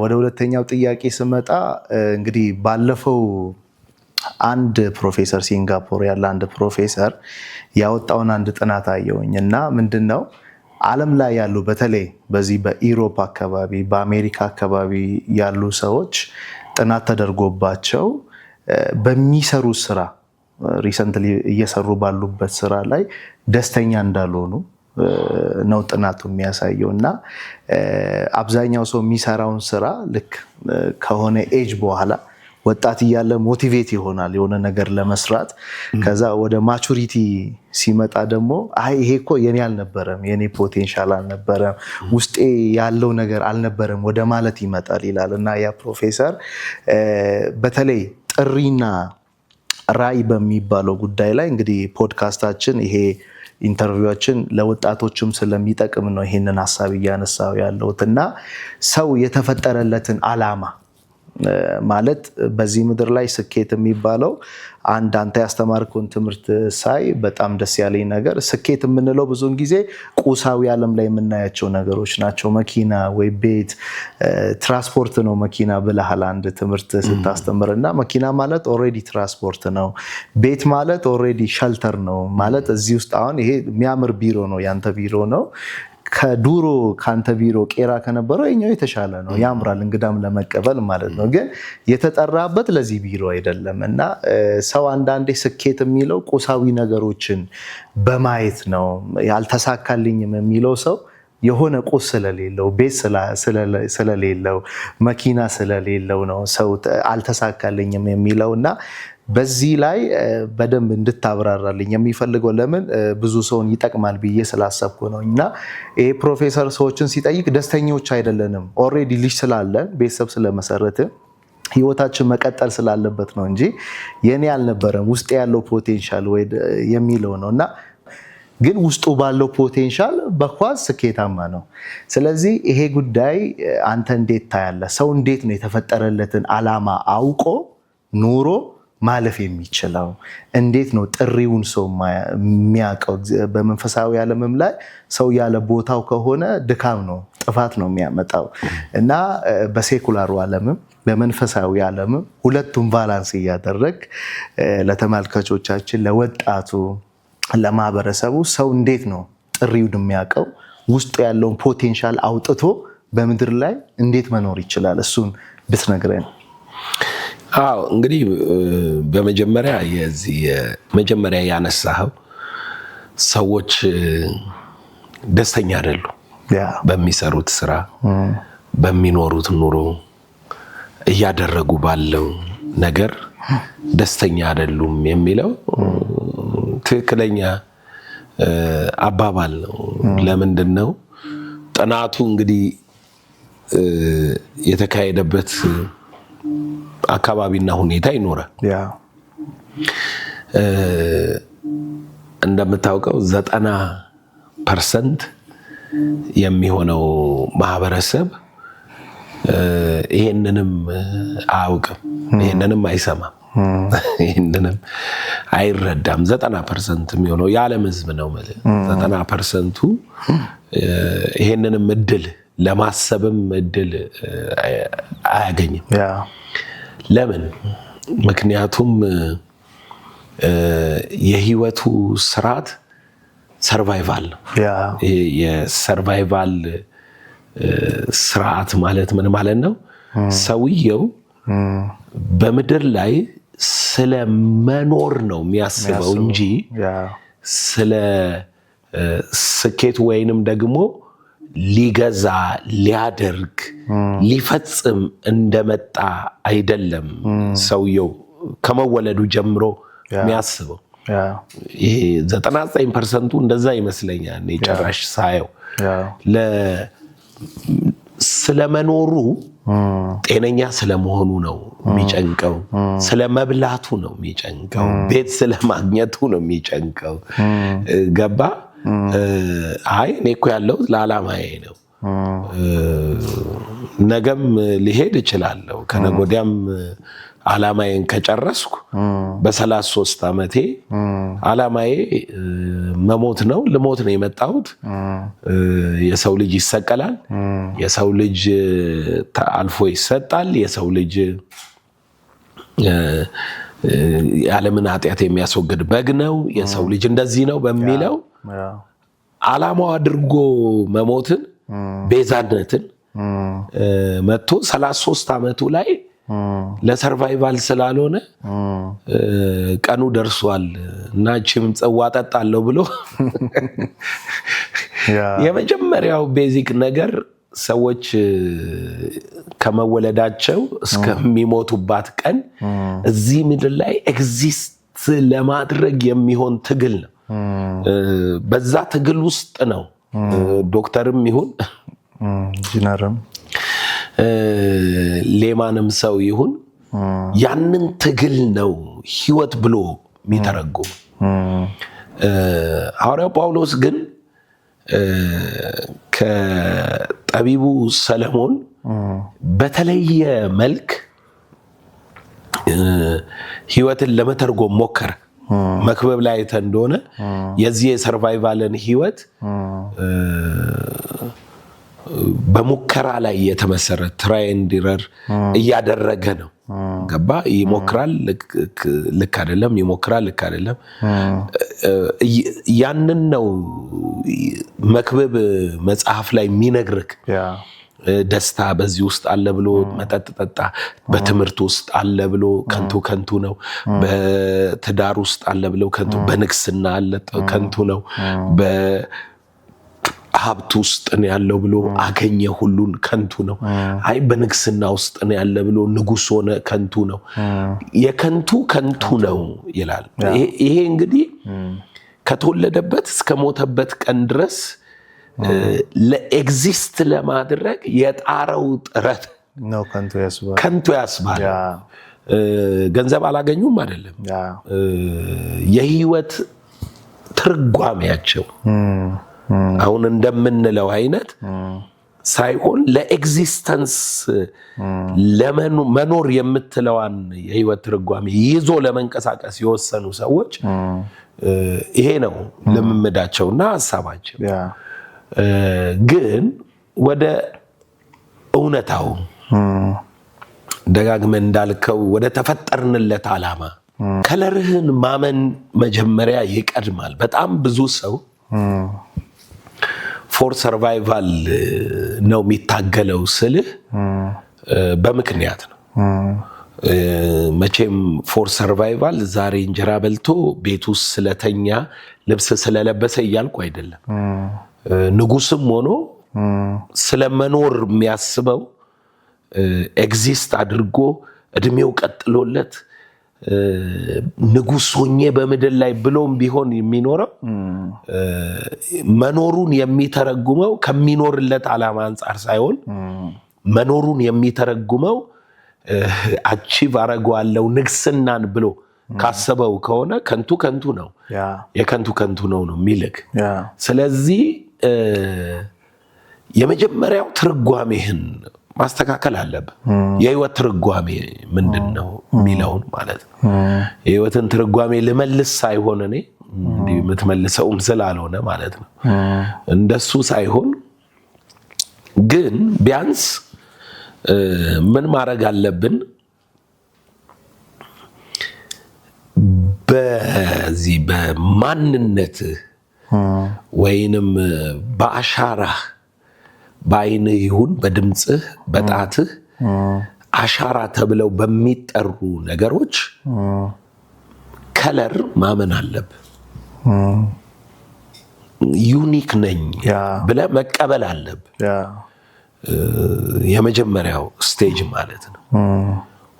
ወደ ሁለተኛው ጥያቄ ስመጣ እንግዲህ ባለፈው አንድ ፕሮፌሰር ሲንጋፖር ያለ አንድ ፕሮፌሰር ያወጣውን አንድ ጥናት አየሁኝ እና ምንድነው ዓለም ላይ ያሉ በተለይ በዚህ በኢሮፕ አካባቢ በአሜሪካ አካባቢ ያሉ ሰዎች ጥናት ተደርጎባቸው በሚሰሩት ስራ ሪሰንትሊ እየሰሩ ባሉበት ስራ ላይ ደስተኛ እንዳልሆኑ ነው ጥናቱ የሚያሳየው እና አብዛኛው ሰው የሚሰራውን ስራ ልክ ከሆነ ኤጅ በኋላ ወጣት እያለ ሞቲቬት ይሆናል የሆነ ነገር ለመስራት። ከዛ ወደ ማቹሪቲ ሲመጣ ደግሞ አይ ይሄ እኮ የኔ አልነበረም፣ የኔ ፖቴንሻል አልነበረም፣ ውስጤ ያለው ነገር አልነበረም ወደ ማለት ይመጣል ይላል እና ያ ፕሮፌሰር በተለይ ጥሪና ራዕይ በሚባለው ጉዳይ ላይ እንግዲህ ፖድካስታችን ይሄ ኢንተርቪዋችን ለወጣቶችም ስለሚጠቅም ነው ይሄንን ሐሳብ እያነሳው ያለሁት እና ሰው የተፈጠረለትን ዓላማ ማለት በዚህ ምድር ላይ ስኬት የሚባለው አንተ ያስተማርከውን ትምህርት ሳይ በጣም ደስ ያለኝ ነገር ስኬት የምንለው ብዙውን ጊዜ ቁሳዊ ዓለም ላይ የምናያቸው ነገሮች ናቸው። መኪና ወይ ቤት፣ ትራንስፖርት ነው መኪና ብለሃል አንድ ትምህርት ስታስተምር እና መኪና ማለት ኦልሬዲ ትራንስፖርት ነው። ቤት ማለት ኦልሬዲ ሸልተር ነው ማለት እዚህ ውስጥ አሁን ይሄ የሚያምር ቢሮ ነው፣ ያንተ ቢሮ ነው። ከዱሮ ካንተ ቢሮ ቄራ ከነበረው የኛው የተሻለ ነው፣ ያምራል እንግዳም ለመቀበል ማለት ነው። ግን የተጠራበት ለዚህ ቢሮ አይደለም እና ሰው አንዳንዴ ስኬት የሚለው ቁሳዊ ነገሮችን በማየት ነው። ያልተሳካልኝም የሚለው ሰው የሆነ ቁስ ስለሌለው፣ ቤት ስለሌለው፣ መኪና ስለሌለው ነው ሰው አልተሳካልኝም የሚለው እና በዚህ ላይ በደንብ እንድታብራራልኝ የሚፈልገው ለምን ብዙ ሰውን ይጠቅማል ብዬ ስላሰብኩ ነው። እና ይሄ ፕሮፌሰር ሰዎችን ሲጠይቅ ደስተኞች አይደለንም። ኦልሬዲ ልጅ ስላለን ቤተሰብ ስለመሰረትን ህይወታችን መቀጠል ስላለበት ነው እንጂ የኔ አልነበረም ውስጥ ያለው ፖቴንሻል ወይ የሚለው ነው። እና ግን ውስጡ ባለው ፖቴንሻል በኳስ ስኬታማ ነው። ስለዚህ ይሄ ጉዳይ አንተ እንዴት ታያለህ? ሰው እንዴት ነው የተፈጠረለትን ዓላማ አውቆ ኑሮ ማለፍ የሚችለው? እንዴት ነው ጥሪውን ሰው የሚያውቀው? በመንፈሳዊ ዓለምም ላይ ሰው ያለ ቦታው ከሆነ ድካም ነው፣ ጥፋት ነው የሚያመጣው እና በሴኩላሩ ዓለምም በመንፈሳዊ ዓለምም ሁለቱም ባላንስ እያደረግ ለተመልካቾቻችን፣ ለወጣቱ፣ ለማህበረሰቡ ሰው እንዴት ነው ጥሪውን የሚያውቀው? ውስጡ ያለውን ፖቴንሻል አውጥቶ በምድር ላይ እንዴት መኖር ይችላል? እሱን ብትነግረን። አዎ እንግዲህ በመጀመሪያ መጀመሪያ ያነሳኸው ሰዎች ደስተኛ አይደሉም በሚሰሩት ስራ፣ በሚኖሩት ኑሮ፣ እያደረጉ ባለው ነገር ደስተኛ አይደሉም የሚለው ትክክለኛ አባባል ነው። ለምንድን ነው ጥናቱ እንግዲህ የተካሄደበት አካባቢና ሁኔታ ይኖራል። እንደምታውቀው 90% የሚሆነው ማህበረሰብ ይሄንንም አያውቅም፣ ይሄንንም አይሰማም፣ ይሄንንም አይረዳም። 90% የሚሆነው የዓለም ህዝብ ነው ማለት 90%ቱ ይሄንንም እድል ለማሰብም እድል አያገኝም። ለምን? ምክንያቱም የህይወቱ ስርዓት ሰርቫይቫል ነው። የሰርቫይቫል ስርዓት ማለት ምን ማለት ነው? ሰውየው በምድር ላይ ስለ መኖር ነው የሚያስበው እንጂ ስለ ስኬት ወይንም ደግሞ ሊገዛ፣ ሊያደርግ፣ ሊፈጽም እንደመጣ አይደለም ሰውየው ከመወለዱ ጀምሮ የሚያስበው። ይሄ 99% እንደዛ ይመስለኛል ጨራሽ ሳየው። ስለመኖሩ ጤነኛ ስለመሆኑ ነው የሚጨንቀው፣ ስለመብላቱ ነው የሚጨንቀው፣ ቤት ስለማግኘቱ ነው የሚጨንቀው። ገባ? አይ እኔ እኮ ያለው ለዓላማዬ ነው፣ ነገም ሊሄድ እችላለሁ፣ ከነገ ወዲያም ዓላማዬን ከጨረስኩ በ33 ዓመቴ ዓላማዬ መሞት ነው፣ ልሞት ነው የመጣሁት። የሰው ልጅ ይሰቀላል፣ የሰው ልጅ አልፎ ይሰጣል፣ የሰው ልጅ የዓለምን ኃጢአት የሚያስወግድ በግ ነው፣ የሰው ልጅ እንደዚህ ነው በሚለው ዓላማው አድርጎ መሞትን፣ ቤዛነትን መጥቶ 33 ዓመቱ ላይ ለሰርቫይቫል ስላልሆነ ቀኑ ደርሷል እና እቺም ጽዋ ጠጣለሁ ብሎ የመጀመሪያው ቤዚክ ነገር ሰዎች ከመወለዳቸው እስከሚሞቱባት ቀን እዚህ ምድር ላይ ኤግዚስት ለማድረግ የሚሆን ትግል ነው። በዛ ትግል ውስጥ ነው ዶክተርም ይሁን ኢንጂነርም ሌማንም ሰው ይሁን ያንን ትግል ነው ህይወት ብሎ የሚተረጉም። ሐዋርያው ጳውሎስ ግን ከጠቢቡ ሰለሞን በተለየ መልክ ህይወትን ለመተርጎም ሞከረ። መክብብ ላይ አይተህ እንደሆነ የዚህ የሰርቫይቫልን ህይወት በሙከራ ላይ የተመሰረተ ትራይ ኤንድ ኤረር እያደረገ ነው። ገባ? ይሞክራል፣ ልክ አይደለም፣ ይሞክራል፣ ልክ አይደለም። ያንን ነው መክብብ መጽሐፍ ላይ የሚነግርህ። ደስታ በዚህ ውስጥ አለ ብሎ መጠጥ ጠጣ፣ በትምህርት ውስጥ አለ ብሎ ከንቱ ነው፣ በትዳር ውስጥ አለ ብሎ ከንቱ፣ በንግስና አለ ከንቱ ነው፣ በሀብት ውስጥ ነው ያለው ብሎ አገኘ ሁሉን ከንቱ ነው። አይ በንግስና ውስጥ ነው ያለ ብሎ ንጉስ ሆነ ከንቱ ነው። ከንቱ ነው ይላል። ይሄ እንግዲህ ከተወለደበት እስከ ሞተበት ቀን ድረስ ለኤግዚስት ለማድረግ የጣረው ጥረት ነው ከንቱ ያስባል። ገንዘብ አላገኙም አይደለም፣ የህይወት ትርጓሜያቸው አሁን እንደምንለው አይነት ሳይሆን ለኤግዚስተንስ ለመኖር የምትለዋን የህይወት ትርጓሜ ይዞ ለመንቀሳቀስ የወሰኑ ሰዎች ይሄ ነው ልምምዳቸውና ሐሳባቸው። ግን ወደ እውነታው ደጋግመን እንዳልከው ወደ ተፈጠርንለት ዓላማ ከለርህን ማመን መጀመሪያ ይቀድማል። በጣም ብዙ ሰው ፎር ሰርቫይቫል ነው የሚታገለው ስልህ በምክንያት ነው። መቼም ፎር ሰርቫይቫል ዛሬ እንጀራ በልቶ ቤት ውስጥ ስለተኛ ልብስ ስለለበሰ እያልኩ አይደለም። ንጉስም ሆኖ ስለመኖር የሚያስበው ኤግዚስት አድርጎ እድሜው ቀጥሎለት ንጉስ ሆኜ በምድር ላይ ብሎም ቢሆን የሚኖረው መኖሩን የሚተረጉመው ከሚኖርለት ዓላማ አንጻር ሳይሆን መኖሩን የሚተረጉመው አቺቭ አረጋለሁ ንግስናን ብሎ ካሰበው ከሆነ ከንቱ ነው። የከንቱ ነው የሚልክ። ስለዚህ የመጀመሪያው ትርጓሜህን ማስተካከል አለብህ። የህይወት ትርጓሜ ምንድነው የሚለውን ማለት ነው። የህይወትን ትርጓሜ ልመልስ ሳይሆን እኔ እንዲህ የምትመልሰውም ስላልሆነ ማለት ነው። እንደሱ ሳይሆን ግን ቢያንስ ምን ማድረግ አለብን? በዚህ በማንነት ወይንም በአሻራህ በአይንህ ይሁን በድምጽህ በጣትህ አሻራ ተብለው በሚጠሩ ነገሮች ከለር ማመን አለብህ። ዩኒክ ነኝ ብለህ መቀበል አለብህ። የመጀመሪያው ስቴጅ ማለት ነው።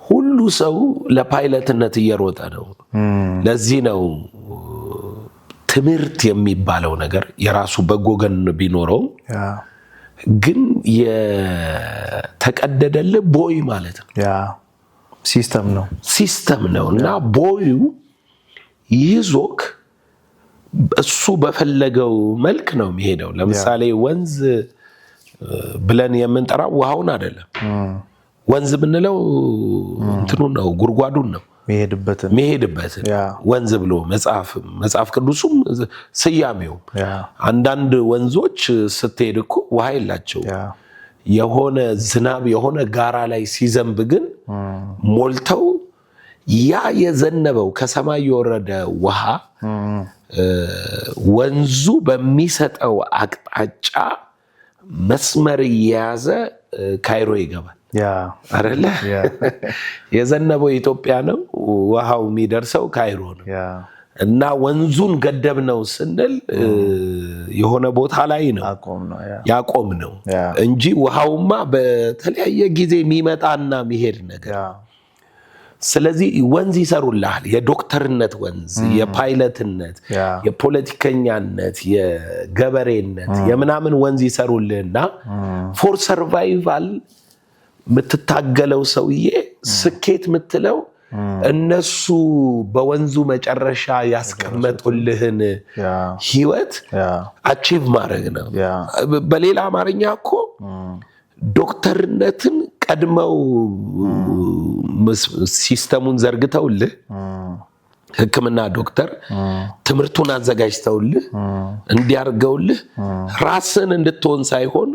ሁሉ ሰው ለፓይለትነት እየሮጠ ነው። ለዚህ ነው ትምህርት የሚባለው ነገር የራሱ በጎ ጎን ቢኖረው ግን የተቀደደልህ ቦይ ማለት ነው። ሲስተም ነው እና ቦዩ ይዞክ እሱ በፈለገው መልክ ነው የሚሄደው። ለምሳሌ ወንዝ ብለን የምንጠራው ውሃውን አይደለም። ወንዝ ብንለው እንትኑን ነው፣ ጉድጓዱን ነው የሚሄድበትን ወንዝ ብሎ መጽሐፍ ቅዱሱም ስያሜው። አንዳንድ ወንዞች ስትሄድ እኮ ውሃ የላቸው። የሆነ ዝናብ የሆነ ጋራ ላይ ሲዘንብ ግን ሞልተው ያ የዘነበው ከሰማይ የወረደ ውሃ ወንዙ በሚሰጠው አቅጣጫ መስመር እየያዘ ካይሮ ይገባል አይደለ? የዘነበው ኢትዮጵያ ነው፣ ውሃው የሚደርሰው ካይሮ ነው። እና ወንዙን ገደብ ነው ስንል የሆነ ቦታ ላይ ነው ያቆም ነው እንጂ ውሃውማ በተለያየ ጊዜ የሚመጣና የሚሄድ ነገር። ስለዚህ ወንዝ ይሰሩልሃል። የዶክተርነት ወንዝ፣ የፓይለትነት፣ የፖለቲከኛነት፣ የገበሬነት የምናምን ወንዝ ይሰሩልህና ፎር ሰርቫይቫል የምትታገለው ሰውዬ ስኬት የምትለው እነሱ በወንዙ መጨረሻ ያስቀመጡልህን ህይወት አቺቭ ማድረግ ነው። በሌላ አማርኛ እኮ ዶክተርነትን ቀድመው ሲስተሙን ዘርግተውልህ ሕክምና ዶክተር ትምህርቱን አዘጋጅተውልህ እንዲያርገውልህ ራስን እንድትሆን ሳይሆን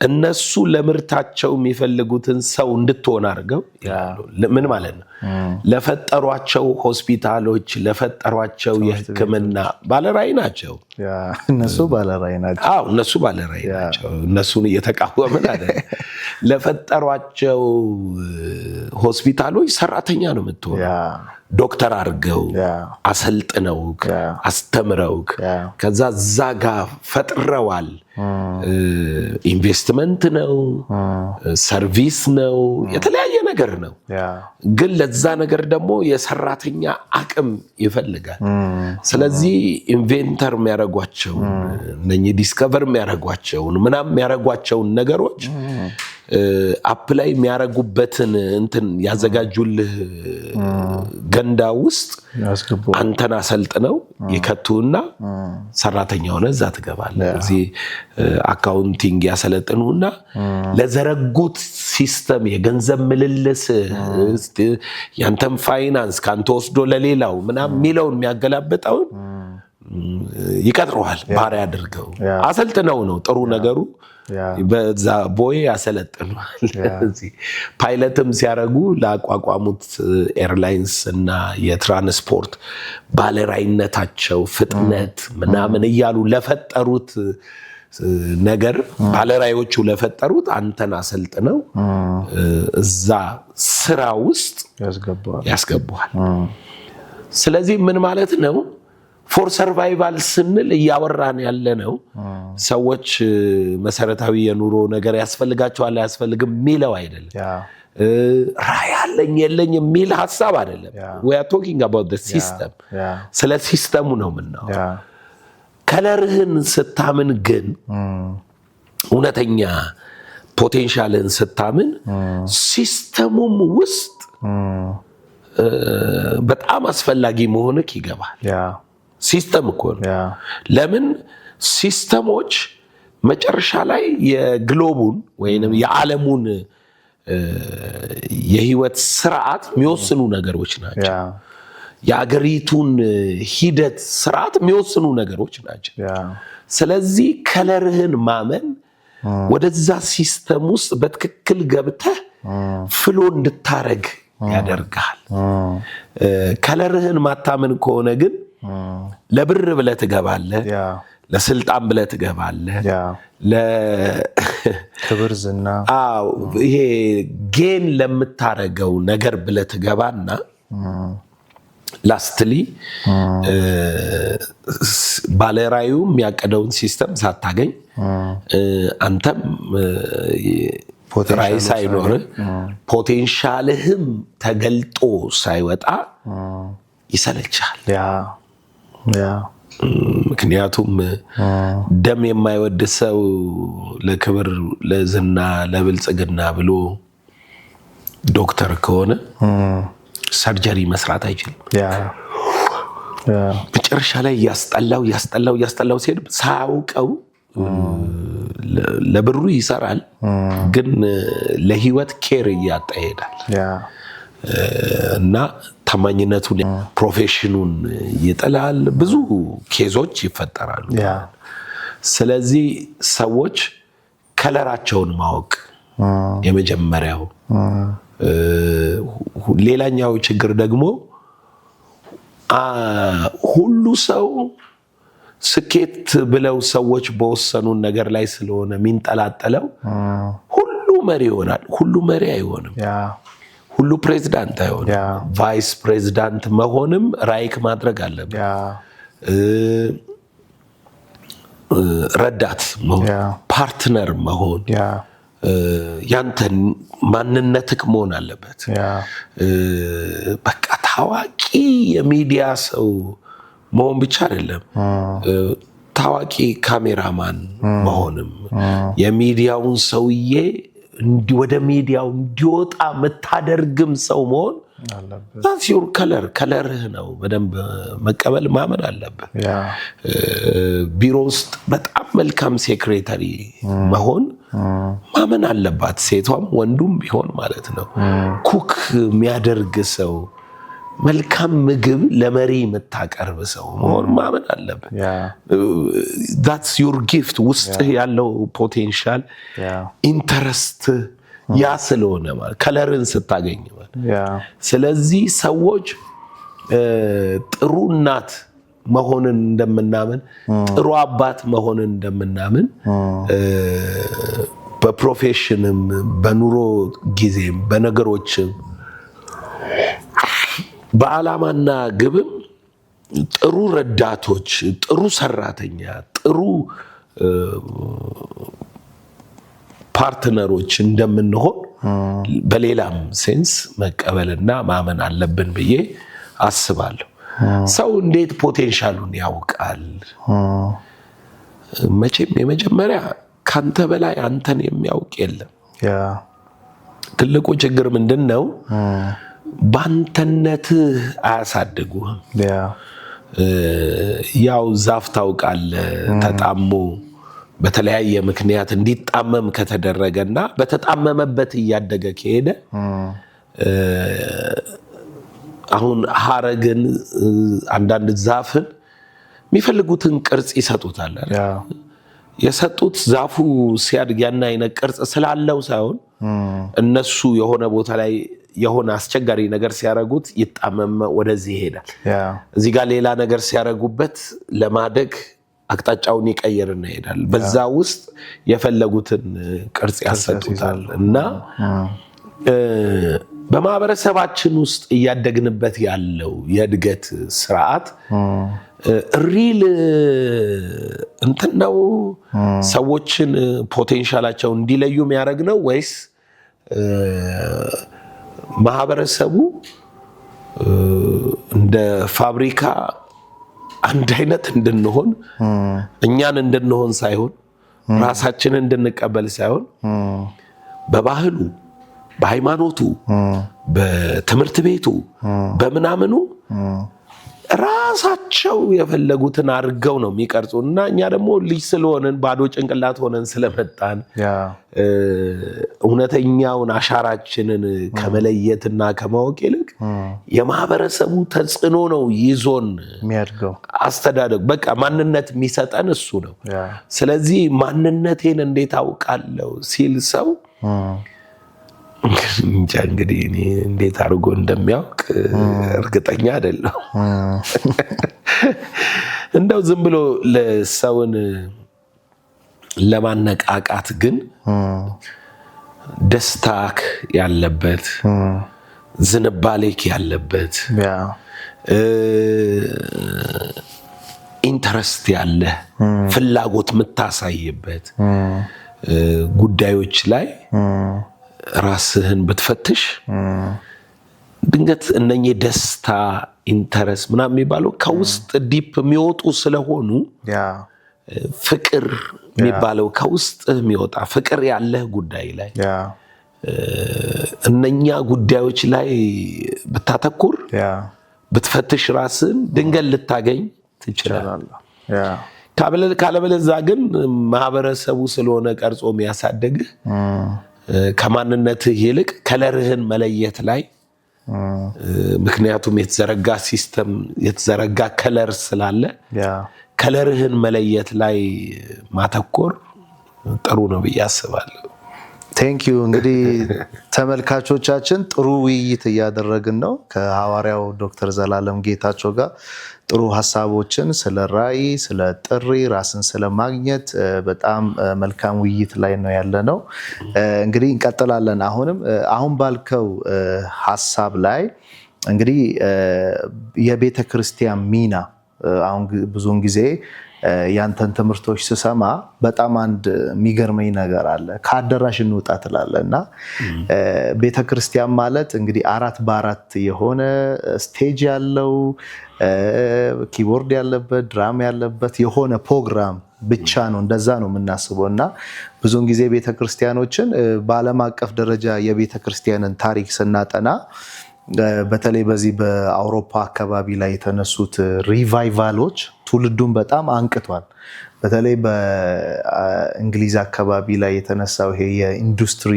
እነሱ ለምርታቸው የሚፈልጉትን ሰው እንድትሆን አድርገው ምን ማለት ነው? ለፈጠሯቸው ሆስፒታሎች ለፈጠሯቸው የሕክምና ባለራዕይ ናቸው። እነሱ ባለራዕይ ናቸው። አዎ እነሱ ባለራዕይ ናቸው። እነሱን እየተቃወምን አይደል? ለፈጠሯቸው ሆስፒታሎች ሰራተኛ ነው የምትሆነው። ዶክተር አድርገው አሰልጥነው አስተምረው ከዛ እዛ ጋር ፈጥረዋል። ኢንቨስትመንት ነው፣ ሰርቪስ ነው፣ የተለያየ ነገር ነው። ግን ለዛ ነገር ደግሞ የሰራተኛ አቅም ይፈልጋል። ስለዚህ ኢንቬንተር የሚያደርጓቸውን እነኚህ ዲስከቨር የሚያደርጓቸውን ምናምን የሚያደርጓቸውን ነገሮች አፕላይ የሚያደርጉበትን እንትን ያዘጋጁልህ ገንዳ ውስጥ አንተን አሰልጥነው ይከቱና ሰራተኛ ሆነ እዛ ትገባለህ። እዚህ አካውንቲንግ ያሰለጥኑና ለዘረጉት ሲስተም የገንዘብ ምልልስ ያንተን ፋይናንስ ካንተ ወስዶ ለሌላው ምናምን የሚለውን የሚያገላብጠውን ይቀጥረዋል። ባሪያ አድርገው አሰልጥነው ነው ጥሩ ነገሩ። በዛ ቦይ ያሰለጥኗል። ፓይለትም ሲያረጉ ላቋቋሙት ኤርላይንስ እና የትራንስፖርት ባለራዕይነታቸው ፍጥነት ምናምን እያሉ ለፈጠሩት ነገር ባለራዕዮቹ ለፈጠሩት አንተን አሰልጥነው እዛ ስራ ውስጥ ያስገባዋል። ስለዚህ ምን ማለት ነው? ፎር ሰርቫይቫል ስንል እያወራን ያለ ነው ሰዎች መሰረታዊ የኑሮ ነገር ያስፈልጋቸዋል አያስፈልግም የሚለው አይደለም። ራዕይ አለኝ የለኝ የሚል ሐሳብ አይደለም። we are talking about the system። ስለ ሲስተሙ ነው የምናወራው። ከለርህን ስታምን ግን እውነተኛ ፖቴንሻልን ስታምን ሲስተሙም ውስጥ በጣም አስፈላጊ መሆንክ ይገባል። ሲስተም እኮ ነው። ለምን ሲስተሞች መጨረሻ ላይ የግሎቡን ወይንም የዓለሙን የህይወት ስርዓት የሚወስኑ ነገሮች ናቸው። የአገሪቱን ሂደት ስርዓት የሚወስኑ ነገሮች ናቸው። ስለዚህ ከለርህን ማመን ወደዛ ሲስተም ውስጥ በትክክል ገብተህ ፍሎ እንድታረግ ያደርጋል። ከለርህን ማታመን ከሆነ ግን ለብር ብለህ ትገባለህ፣ ለስልጣን ብለህ ትገባለህ፣ ለክብር ዝና፣ ይሄ ጌን ለምታረገው ነገር ብለህ ትገባና ላስትሊ ባለራዕዩ የሚያቀደውን ሲስተም ሳታገኝ አንተም ራዕይ ሳይኖርህ ፖቴንሻልህም ተገልጦ ሳይወጣ ይሰለቻል። ምክንያቱም ደም የማይወድ ሰው ለክብር ለዝና ለብልጽግና ብሎ ዶክተር ከሆነ ሰርጀሪ መስራት አይችልም። መጨረሻ ላይ ያስጠላው ሲሄድ ሳያውቀው ለብሩ ይሰራል፣ ግን ለህይወት ኬር እያጣ ይሄዳል እና ታማኝነቱን ፕሮፌሽኑን ይጥላል። ብዙ ኬዞች ይፈጠራሉ። ስለዚህ ሰዎች ከለራቸውን ማወቅ የመጀመሪያው። ሌላኛው ችግር ደግሞ ሁሉ ሰው ስኬት ብለው ሰዎች በወሰኑን ነገር ላይ ስለሆነ የሚንጠላጠለው ሁሉ መሪ ይሆናል። ሁሉ መሪ አይሆንም። ሁሉ ፕሬዝዳንት አይሆንም። ቫይስ ፕሬዝዳንት መሆንም ራይክ ማድረግ አለበት። ረዳት መሆን፣ ፓርትነር መሆን ያንተን ማንነትክ መሆን አለበት። በቃ ታዋቂ የሚዲያ ሰው መሆን ብቻ አይደለም፣ ታዋቂ ካሜራማን መሆንም የሚዲያውን ሰውዬ ወደ ሚዲያው እንዲወጣ መታደርግም ሰው መሆን that's your color ከለርህ ነው በደንብ መቀበል ማመን አለብህ ቢሮ ውስጥ በጣም መልካም ሴክሬታሪ መሆን ማመን አለባት ሴቷም ወንዱም ቢሆን ማለት ነው ኩክ የሚያደርግ ሰው መልካም ምግብ ለመሪ የምታቀርብ ሰው መሆን ማመን አለበት that's your gift ውስጥ ያለው ፖቴንሻል ኢንተረስት ያ ስለሆነ ማለት ከለርን ስታገኝ ማለት ስለዚህ ሰዎች ጥሩ እናት መሆንን እንደምናምን ጥሩ አባት መሆንን እንደምናምን በፕሮፌሽንም በኑሮ ጊዜም በነገሮችም በዓላማና ግብም ጥሩ ረዳቶች ጥሩ ሰራተኛ ጥሩ ፓርትነሮች እንደምንሆን በሌላም ሴንስ መቀበልና ማመን አለብን ብዬ አስባለሁ ሰው እንዴት ፖቴንሻሉን ያውቃል መቼም የመጀመሪያ ካንተ በላይ አንተን የሚያውቅ የለም ትልቁ ችግር ምንድነው ባንተነት አያሳድጉህም ያው ዛፍ ታውቃለህ ተጣሞ በተለያየ ምክንያት እንዲጣመም ከተደረገና በተጣመመበት ያደገ ከሄደ አሁን ሐረግን አንዳንድ ዛፍን የሚፈልጉትን ቅርጽ ይሰጡታል የሰጡት ዛፉ ሲያድግ ያና አይነት ቅርጽ ስላለው ሳይሆን እነሱ የሆነ ቦታ ላይ የሆነ አስቸጋሪ ነገር ሲያረጉት ይጣመም ወደዚህ ይሄዳል እዚህ ጋር ሌላ ነገር ሲያረጉበት ለማደግ አቅጣጫውን ይቀየርና ይሄዳል በዛ ውስጥ የፈለጉትን ቅርጽ ያሰጡታል እና በማህበረሰባችን ውስጥ ያደግንበት ያለው የእድገት ስርዓት ሪል እንተናው ሰዎችን ፖቴንሻላቸው እንዲለዩ የሚያደርግ ነው ወይስ ማህበረሰቡ እንደ ፋብሪካ አንድ አይነት እንድንሆን እኛን እንድንሆን ሳይሆን ራሳችንን እንድንቀበል ሳይሆን በባህሉ በሃይማኖቱ በትምህርት ቤቱ በመናመኑ ራሳቸው የፈለጉትን አድርገው ነው የሚቀርጹና እኛ ደግሞ ልጅ ስለሆነን ባዶ ጭንቅላት ሆነን ስለመጣን እውነተኛውን አሻራችንን ከመለየትና ከማወቅ ይልቅ የማህበረሰቡ ተጽዕኖ ነው ይዞን የሚያድገው አስተዳደግ በቃ ማንነት የሚሰጠን እሱ ነው ስለዚህ ማንነቴን እንዴት አውቃለሁ ሲል ሰው እንግዲህ እኔ እንዴት አድርጎ እንደሚያውቅ እርግጠኛ አይደለም እንደው ዝም ብሎ ለሰውን ለማነቃቃት ግን ደስታክ ያለበት ዝንባሌክ ያለበት ኢንተረስት ያለ ፍላጎት የምታሳይበት ጉዳዮች ላይ ራስህን ብትፈትሽ ድንገት እነኚህ ደስታ ኢንተረስት ምናምን የሚባለው ከውስጥ ዲፕ የሚወጡ ስለሆኑ ፍቅር የሚባለው ከውስጥ የሚወጣ ፍቅር ያለህ ጉዳይ ላይ እነኛ ጉዳዮች ላይ ብታተኩር ብትፈትሽ ራስህን ድንገት ልታገኝ ትችላለህ ካለበለዛ ግን ማህበረሰቡ ስለሆነ ቀርጾ የሚያሳድግህ ከማንነትህ ይልቅ ከለርህን መለየት ላይ ምክንያቱም የተዘረጋ ሲስተም የተዘረጋ ከለር ስላለ ከለርህን መለየት ላይ ማተኮር ጥሩ ነው ብዬ አስባለሁ ቴንክ ዩ እንግዲህ ተመልካቾቻችን ጥሩ ውይይት እያደረግን ነው ከሐዋርያው ዶክተር ዘላለም ጌታቸው ጋር ጥሩ ሐሳቦችን ስለ ራዕይ ስለ ጥሪ ራስን ስለ ማግኘት በጣም መልካም ውይይት ላይ ነው ያለነው እንግዲህ እንቀጥላለን አሁን ባልከው ሐሳብ ላይ እንግዲህ የቤተክርስቲያን ሚና አሁን ብዙውን ጊዜ ያንተን ትምህርቶች ስሰማ በጣም አንድ የሚገርመኝ ነገር አለ ከአዳራሽ እንውጣ ትላለና ቤተክርስቲያን ማለት እንግዲህ 4x4 የሆነ ስቴጅ ያለው ኪቦርድ ያለበት ድራም ያለበት የሆነ ፕሮግራም ብቻ ነው እንደዛ ነው የምናስበውና ብዙውን ጊዜ ቤተክርስቲያኖችን በዓለም አቀፍ ደረጃ የቤተክርስቲያንን ታሪክ ስናጠና በተለይ በዚህ በአውሮፓ አካባቢ ላይ የተነሱት ሪቫይቫሎች ትውልዱን በጣም አንቅቷል። በተለይ በእንግሊዝ አካባቢ ላይ የተነሳው ይሄ የኢንዱስትሪ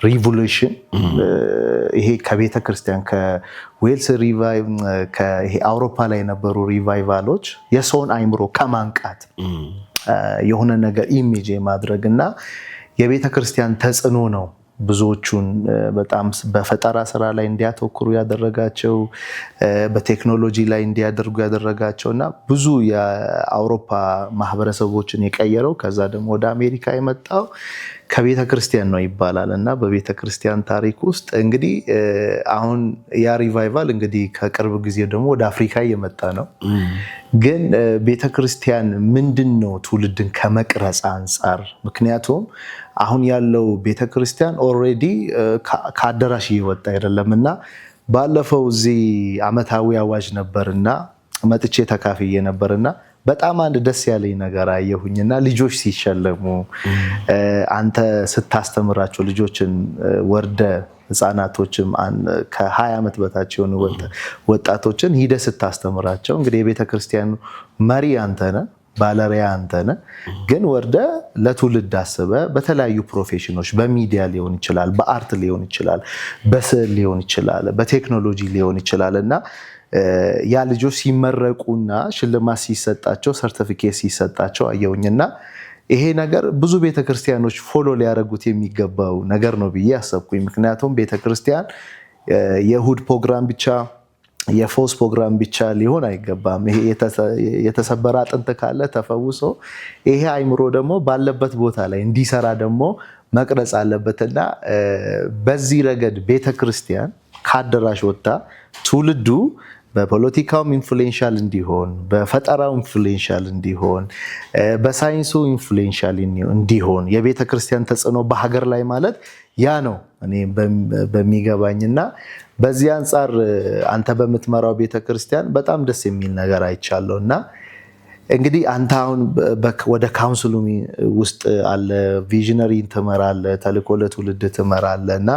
ሪቮሉሽን ይሄ ከቤተ ክርስቲያን ከዌልስ ይሄ አውሮፓ ላይ የነበሩ ሪቫይቫሎች የሰውን አይምሮ ከማንቃት የሆነ ነገር ኢሜጅ የማድረግ እና የቤተ ክርስቲያን ተጽዕኖ ነው ብዙዎቹን በጣም በፈጠራ ስራ ላይ እንዲያተኩሩ ያደረጋቸው፣ በቴክኖሎጂ ላይ እንዲያደርጉ ያደረጋቸው እና ብዙ የአውሮፓ ማህበረሰቦችን የቀየረው ከዛ ደግሞ ወደ አሜሪካ የመጣው ከቤተ ክርስቲያን ነው ይባላል እና በቤተ ክርስቲያን ታሪክ ውስጥ እንግዲህ አሁን ያ ሪቫይቫል እንግዲህ ከቅርብ ጊዜ ደግሞ ወደ አፍሪካ እየመጣ ነው። ግን ቤተ ክርስቲያን ምንድን ነው ትውልድን ከመቅረጽ አንጻር? ምክንያቱም አሁን ያለው ቤተ ክርስቲያን ኦልሬዲ ከአዳራሽ እየወጣ አይደለም እና ባለፈው እዚህ ዓመታዊ አዋጅ ነበርና መጥቼ ተካፍዬ ነበርና በጣም አንድ ደስ ያለኝ ነገር አየሁኝና ልጆች ሲሸለሙ አንተ ስታስተምራቸው ልጆችን ወርደ ህፃናቶችም ከ20 ዓመት በታች የሆኑ ወጣቶችን ሂደ ስታስተምራቸው እንግዲህ የቤተ ክርስቲያኑ መሪ አንተ ነህ፣ ባለሪያ አንተ ነህ። ግን ወርደ ለትውልድ አስበ በተለያዩ ፕሮፌሽኖች በሚዲያ ሊሆን ይችላል፣ በአርት ሊሆን ይችላል፣ በስዕል ሊሆን ይችላል፣ በቴክኖሎጂ ሊሆን ይችላል እና ያ ልጆች ሲመረቁና ሽልማት ሲሰጣቸው ሰርቲፊኬት ሲሰጣቸው አየውኝና ይሄ ነገር ብዙ ቤተክርስቲያኖች ፎሎ ሊያደርጉት የሚገባው ነገር ነው ብዬ አሰብኩኝ። ምክንያቱም ቤተክርስቲያን የእሁድ ፕሮግራም ብቻ የፎስ ፕሮግራም ብቻ ሊሆን አይገባም። ይሄ የተሰበረ አጥንት ካለ ተፈውሶ ይሄ አይምሮ ደግሞ ባለበት ቦታ ላይ እንዲሰራ ደግሞ መቅረጽ አለበትና በዚህ ረገድ ቤተክርስቲያን ካደራሽ ወጣ ትውልዱ በፖለቲካውም ኢንፍሉዌንሻል እንዲሆን፣ በፈጠራው ኢንፍሉዌንሻል እንዲሆን፣ በሳይንሱ ኢንፍሉዌንሻል እንዲሆን የቤተ ክርስቲያን ተጽዕኖ በሀገር ላይ ማለት ያ ነው እኔ በሚገባኝና በዚህ አንጻር አንተ በምትመራው ቤተ ክርስቲያን በጣም ደስ የሚል ነገር አይቻለሁ እና እንግዲህ አንተ አሁን ወደ ካውንስሉ ውስጥ አለ፣ ቪዥነሪ ትመራለህ፣ ተልእኮ ለትውልድ ትመራለህ እና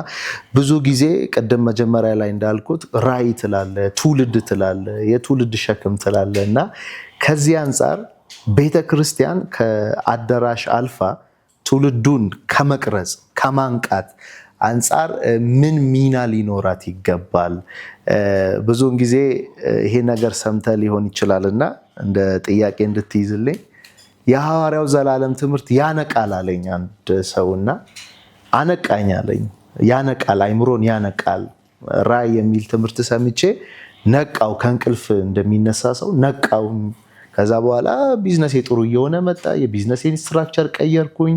ብዙ ጊዜ ቅድም መጀመሪያ ላይ እንዳልኩት ራዕይ ትላለህ፣ ትውልድ ትላለህ፣ የትውልድ ሸክም ትላለህ እና ከዚህ አንጻር ቤተክርስቲያን ከአዳራሽ አልፋ ትውልዱን ከመቅረጽ ከማንቃት አንጻር ምን ሚና ሊኖራት ይገባል? ብዙውን ጊዜ ይሄ ነገር ሰምተህ ሊሆን ይችላልና እንደ ጥያቄ እንድትይዝልኝ የሐዋርያው ዘላለም ትምህርት ያነቃል አለኝ አንድ ሰውና አነቃኝ አለኝ። ያነቃል፣ አይምሮን ያነቃል። ራዕይ የሚል ትምህርት ሰምቼ ነቃው፣ ከእንቅልፍ እንደሚነሳ ሰው ነቃው። ከዛ በኋላ ቢዝነስ ጥሩ እየሆነ መጣ፣ የቢዝነስን ስትራክቸር ቀየርኩኝ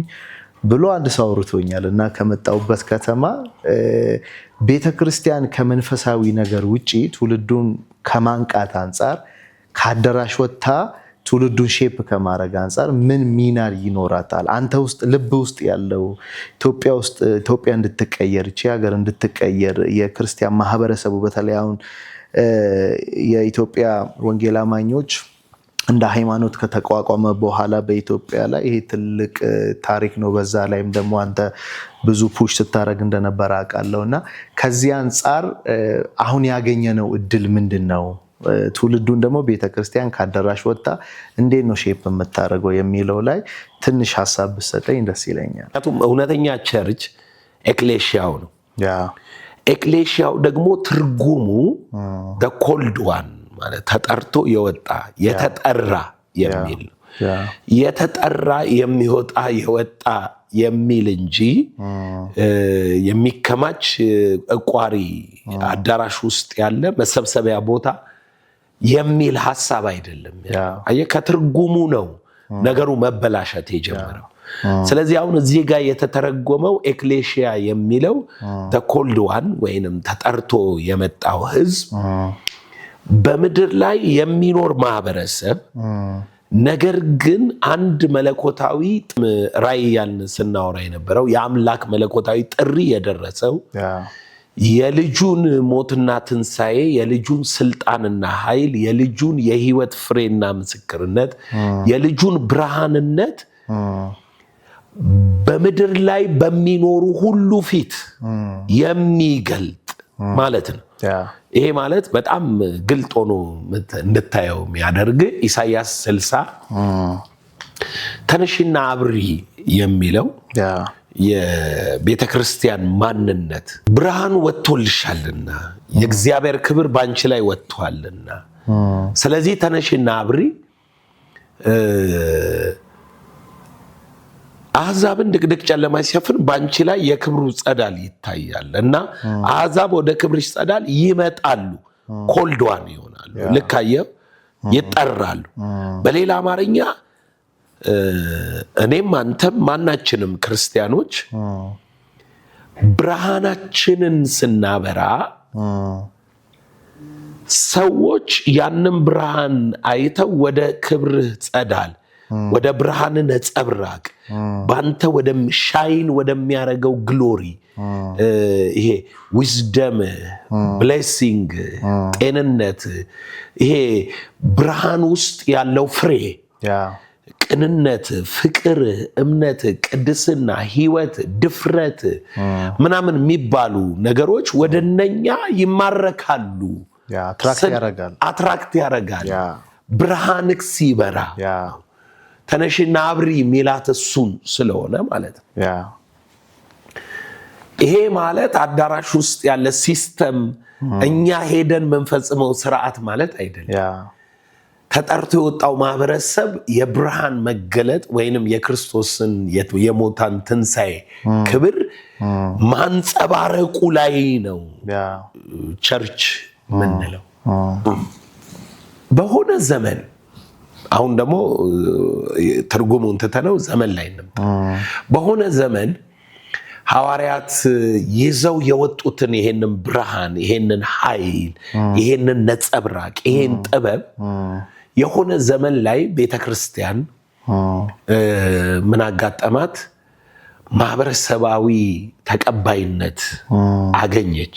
ብሎ አንድ ሰው አውርቶኛል እና ከመጣውበት ከተማ ቤተክርስቲያን ከመንፈሳዊ ነገር ውጪ ትውልዱን ከማንቃት አንጻር ከአዳራሽ ወጥታ ትውልዱን ሼፕ ከማድረግ አንጻር ምን ሚና ይኖራታል? አንተ ውስጥ ልብ ውስጥ ያለው ኢትዮጵያ እንድትቀየር እቺ ሀገር እንድትቀየር የክርስቲያን ማህበረሰቡ በተለይ አሁን የኢትዮጵያ ወንጌል አማኞች እንደ ሃይማኖት ከተቋቋመ በኋላ በኢትዮጵያ ላይ ይሄ ትልቅ ታሪክ ነው። በዛ ላይም ደግሞ አንተ ብዙ ፑሽ ስታደርግ እንደነበረ አውቃለሁና ከዚህ አንጻር አሁን ያገኘነው እድል ምንድን ነው? ትውልዱን ደግሞ ቤተክርስቲያን ካዳራሽ ወጣ እንዴት ነው ሼፕ የምታደርገው የሚለው ላይ ትንሽ ሀሳብ ብትሰጠኝ ደስ ይለኛል። ምክንያቱም እውነተኛ ቸርች ኤክሌሽያው ነው። ኤክሌሽያው ደግሞ ትርጉሙ the called one ማለት ተጠርቶ የወጣ የተጠራ የሚል ነው። የተጠራ የሚወጣ የወጣ የሚል እንጂ የሚከማች እቋሪ አዳራሽ ውስጥ ያለ መሰብሰቢያ ቦታ የሚል ሐሳብ አይደለም። አየህ፣ ከትርጉሙ ነው ነገሩ መበላሸት የጀመረው። ስለዚህ አሁን እዚህ ጋር የተተረጎመው ኤክሌሽያ የሚለው the called one ወይንም ተጠርቶ የመጣው ህዝብ በምድር ላይ የሚኖር ማህበረሰብ፣ ነገር ግን አንድ መለኮታዊ ራዕይ ያልን ስናወራ የነበረው የአምላክ መለኮታዊ ጥሪ የደረሰው የልጁን ሞትና ትንሣኤ፣ የልጁን ስልጣንና ኃይል፣ የልጁን የህይወት ፍሬና ምስክርነት፣ የልጁን ብርሃንነት በምድር ላይ በሚኖሩ ሁሉ ፊት የሚገልጥ ማለት ነው። ይሄ ማለት በጣም ግልጥ ሆኖ እንድታየው የሚያደርግ ኢሳይያስ 60 ተነሽና አብሪ የሚለው የቤተክርስቲያን ማንነት ብርሃን ወጥቶልሻልና የእግዚአብሔር ክብር ባንቺ ላይ ወጥቷልና ስለዚህ ተነሽና አብሪ አሕዛብን ድቅድቅ ጨለማ ሲሸፍን ባንቺ ላይ የክብሩ ጸዳል ይታያል እና አሕዛብ ወደ ክብርሽ ጸዳል ይመጣሉ ኮልድዋን ይሆናሉ ልካየው ይጠራሉ በሌላ አማርኛ እኔም አንተም ማናችንም ክርስቲያኖች ብርሃናችንን ስናበራ ሰዎች ያንን ብርሃን አይተው ወደ ክብርህ ጸዳል ወደ ብርሃን ነጸብራቅ ባንተ ወደ ሻይን ወደሚያረገው ግሎሪ ይሄ ዊዝደም ብሌሲንግ ጤንነት ይሄ ብርሃን ውስጥ ያለው ፍሬ ቅንነት ፍቅር እምነት ቅድስና ህይወት ድፍረት ምናምን የሚባሉ ነገሮች ወደነኛ ይማረካሉ አትራክት ያረጋል ብርሃንክ ሲበራ ተነሽና አብሪ ሚላት እሱን ስለሆነ ማለት ነው ይሄ ማለት አዳራሽ ውስጥ ያለ ሲስተም እኛ ሄደን መንፈጽመው ስርዓት ማለት አይደለም ተጠርቶ የወጣው ማህበረሰብ የብርሃን መገለጥ ወይንም የክርስቶስን የሞታን ትንሣኤ ክብር ማንጸባረቁ ላይ ነው ቸርች ምንለው በሆነ ዘመን አሁን ደግሞ ትርጉሙን ተተነው ዘመን ላይ ነበር በሆነ ዘመን ሐዋርያት ይዘው የወጡትን ይሄንን ብርሃን ይሄንን ኃይል ይሄንን ነጸብራቅ ይሄን ጥበብ የሆነ ዘመን ላይ ቤተክርስቲያን ምን አጋጠማት ማህበረሰባዊ ተቀባይነት አገኘች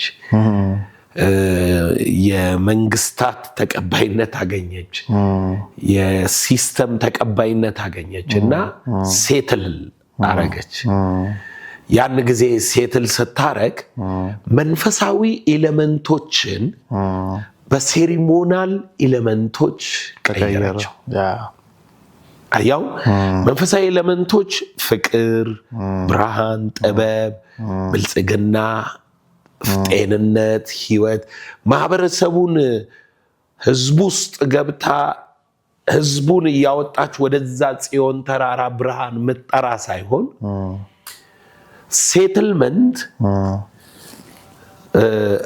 የመንግስታት ተቀባይነት አገኘች የሲስተም ተቀባይነት አገኘች እና ሴትል አረገች ያን ጊዜ ሴትል ስታረግ መንፈሳዊ ኤሌመንቶችን በሴሪሞናል ኤሌመንቶች ቀየረችው አያው መንፈሳዊ ኤሌመንቶች ፍቅር ብርሃን ጥበብ ብልጽግና ጤንነት ህይወት ማህበረሰቡን ህዝቡ ውስጥ ገብታ ህዝቡን ያወጣች ወደዛ ጽዮን ተራራ ብርሃን መጣራ ሳይሆን ሴትልመንት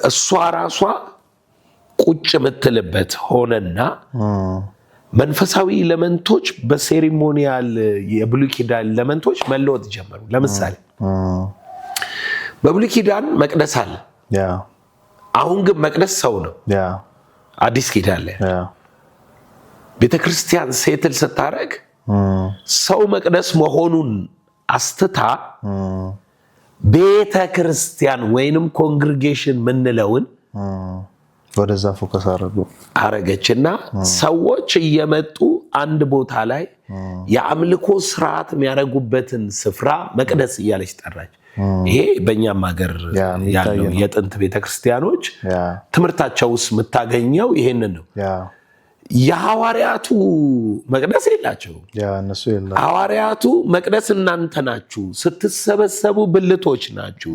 እሷ ራሷ ቁጭ ምትልበት ሆነና መንፈሳዊ ኤሌመንቶች በሴሪሞኒያል የብሉይ ኪዳን ኤሌመንቶች መለወጥ ጀመሩ ለምሳሌ በብሉይ ኪዳን መቅደስ አለ አሁን ግን መቅደስ ሰው ነው አዲስ ኪዳን ላይ ቤተክርስቲያን ሴትል ስታረግ ሰው መቅደስ መሆኑን አስተታ ቤተክርስቲያን ወይንም ኮንግሪጌሽን ምንለውን ወደዛ ፎከስ አረገችና ሰዎች እየመጡ አንድ ቦታ ላይ የአምልኮ ስርዓት የሚያረጉበትን ስፍራ መቅደስ እያለች ጠራች ይሄ በእኛም ሀገር ያለው የጥንት ቤተክርስቲያኖች ትምህርታቸው ውስጥ የምታገኘው ይሄንን ነው የሐዋርያቱ መቅደስ የላቸው ሐዋርያቱ መቅደስ እናንተ ናችሁ ስትሰበሰቡ ብልቶች ናችሁ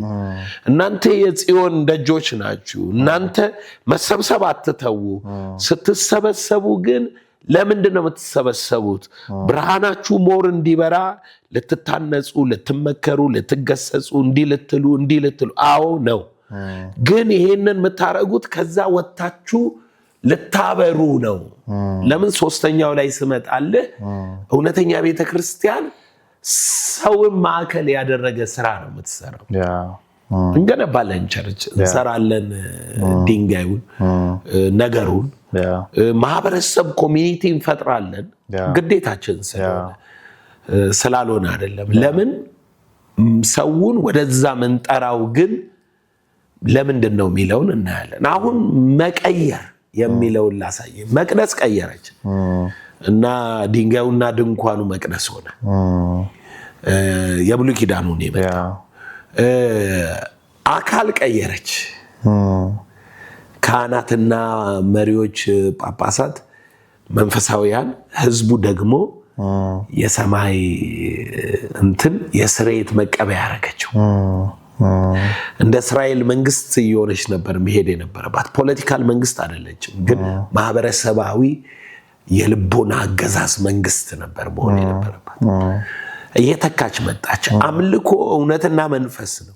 እናንተ የጽዮን ደጆች ናችሁ እናንተ መሰብሰብ አትተው ስትሰበሰቡ ግን ለምንድነው የምትሰበሰቡት ብርሃናችሁ ሞር እንዲበራ ልትታነጹ ልትመከሩ ልትገሰጹ እንዲልትሉ አዎ ነው ግን ይሄንን የምታረጉት ከዛ ወጣችሁ ልታበሩ ነው ለምን ሶስተኛው ላይ ስመጣለ እውነተኛ ቤተክርስቲያን ሰውን ማዕከል ያደረገ ስራ ነው የምትሰራው እንገነባለን ቸርች እንሰራለን ድንጋዩን ነገሩን ማህበረሰብ ኮሚኒቲ እንፈጥራለን ግዴታችን ስላልሆነ አይደለም ለምን ሰውን ወደዛ መንጠራው ግን ለምንድነው የሚለውን እናያለን አሁን መቀየር የሚለውን ላሳየ መቅደስ ቀየረች እና ድንጋዩና ድንኳኑ መቅደስ ሆነ የብሉይ ኪዳኑ ነው የመጣው አካል ቀየረች ካህናትና መሪዎች ጳጳሳት መንፈሳውያን ህዝቡ ደግሞ የሰማይ እንትን የስርየት መቀበያ ያረጋቸው እንደ እስራኤል መንግስት እየሆነች ነበር መሄድ የነበረባት ፖለቲካል መንግስት አይደለችም ግን ማህበረሰባዊ የልቦና አገዛዝ መንግስት ነበር መሆን የነበረባት እየተካች መጣች አምልኮ እውነትና መንፈስ ነው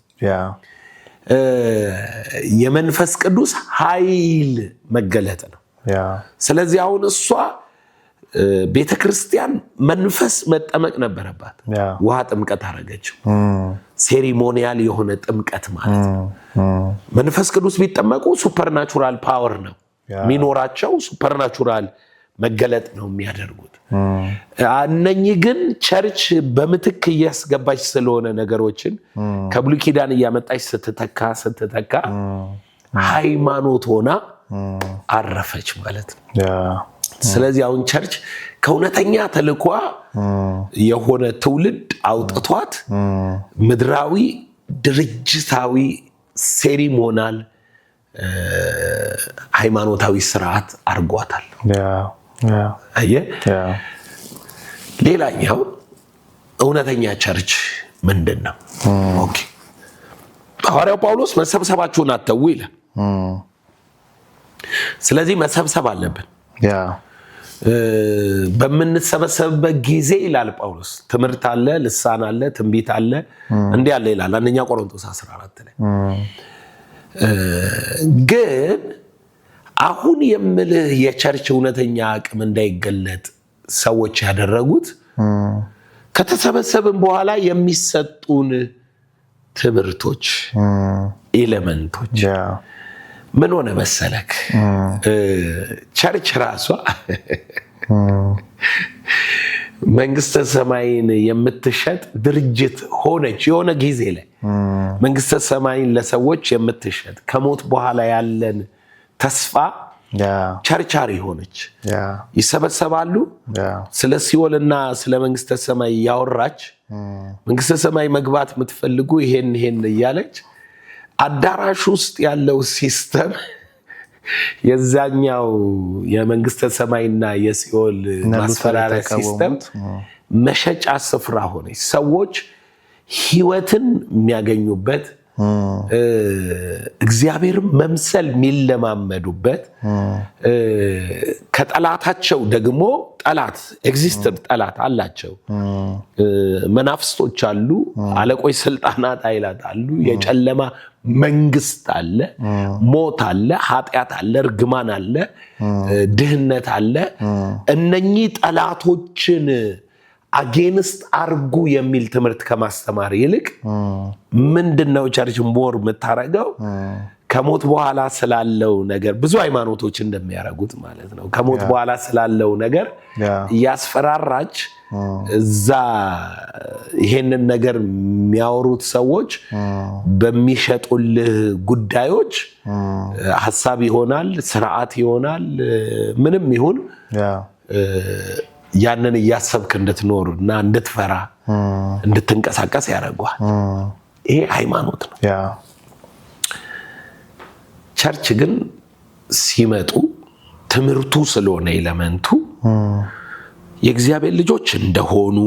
የመንፈስ ቅዱስ ኃይል መገለጥ ነው ስለዚህ አሁን እሷ ቤተክርስቲያን መንፈስ መጠመቅ ነበረባት ውሃ ጥምቀት አረጋቸው ሴሪሞኒያል የሆነ ጥምቀት ማለት ነው መንፈስ ቅዱስ ቢጠመቁ ሱፐርናቹራል ፓወር ነው ሚኖራቸው ሱፐርናቹራል መገለጥ ነው የሚያደርጉት እነኚህ ግን ቸርች በምትክ እያስገባች ስለሆነ ነገሮችን ከብሉይ ኪዳን እያመጣች ስትተካ ሃይማኖት ሆና አረፈች ማለት ነው ስለዚህ አሁን ቸርች ከእውነተኛ ተልኳ የሆነ ትውልድ አውጥቷት ምድራዊ ድርጅታዊ ሴሪሞናል ሃይማኖታዊ ስርዓት አርጓታል አየ ሌላኛው እውነተኛ ቸርች ምንድነው ኦኬ ሐዋርያው ጳውሎስ መሰብሰባችሁን አትተው ይላል ስለዚህ መሰብሰብ አለብን በመንሰበሰብበት ጊዜ ይላል ጳውሎስ ትምህርት አለ ልሳን አለ ትንቢት አለ እንዴ አለ ይላል አንደኛ ቆሮንቶስ 14 ላይ ግን አሁን የምልህ የቸርች እውነተኛ አቅም እንዳይገለጥ ሰዎች ያደረጉት ከተሰበሰብን በኋላ የሚሰጡን ትምህርቶች ኤሌመንቶች ምን ሆነ መሰለክ ቸርች ራሷ መንግስተ ሰማይን የምትሸጥ ድርጅት ሆነች የሆነ ጊዜ ላይ መንግስተ ሰማይን ለሰዎች የምትሸጥ ከሞት በኋላ ያለን ተስፋ ቸርቻሪ ሆነች ይሰበሰባሉ ስለ ሲኦልና ስለ መንግስተ ሰማይ ያወራች መንግስተ ሰማይ መግባት የምትፈልጉ ይሄን እያለች አዳራሽ ውስጥ ያለው ሲስተም የዛኛው የመንግስተ ሰማይና የሲኦል ማስፈራሪያ ሲስተም መሸጫ ስፍራ ሆነች ሰዎች ህይወትን የሚያገኙበት እግዚአብሔር መምሰል የሚለማመዱበት ከጠላታቸው ደግሞ ጠላት ኤግዚስተር ጠላት አላቸው መናፍስቶች አሉ አለቆች ስልጣናት ኃይላት አሉ የጨለማ መንግስት አለ ሞት አለ ኃጢአት አለ ርግማን አለ ድህነት አለ እነኚህ ጠላቶችን አጌንስት አርጉ የሚል ትምህርት ከማስተማር ይልቅ ምንድነው ቸርች ሞር መታረጋው ከሞት በኋላ ስላለው ነገር ብዙ ሃይማኖቶች እንደሚያረጉት ማለት ነው ከሞት በኋላ ስላለው ነገር ያስፈራራች እዛ ይሄንን ነገር የሚያወሩት ሰዎች በሚሸጡልህ ጉዳዮች ሐሳብ ይሆናል ስርዓት ይሆናል ምንም ይሁን ያንን ያሰብክ እንድትኖርና እንድትፈራ እንድትንቀሳቀስ ያደርጋል ይሄ ሃይማኖት ነው ቸርች ግን ሲመጡ ትምህርቱ ስለሆነ ኤሌመንቱ የእግዚአብሔር ልጆች እንደሆኑ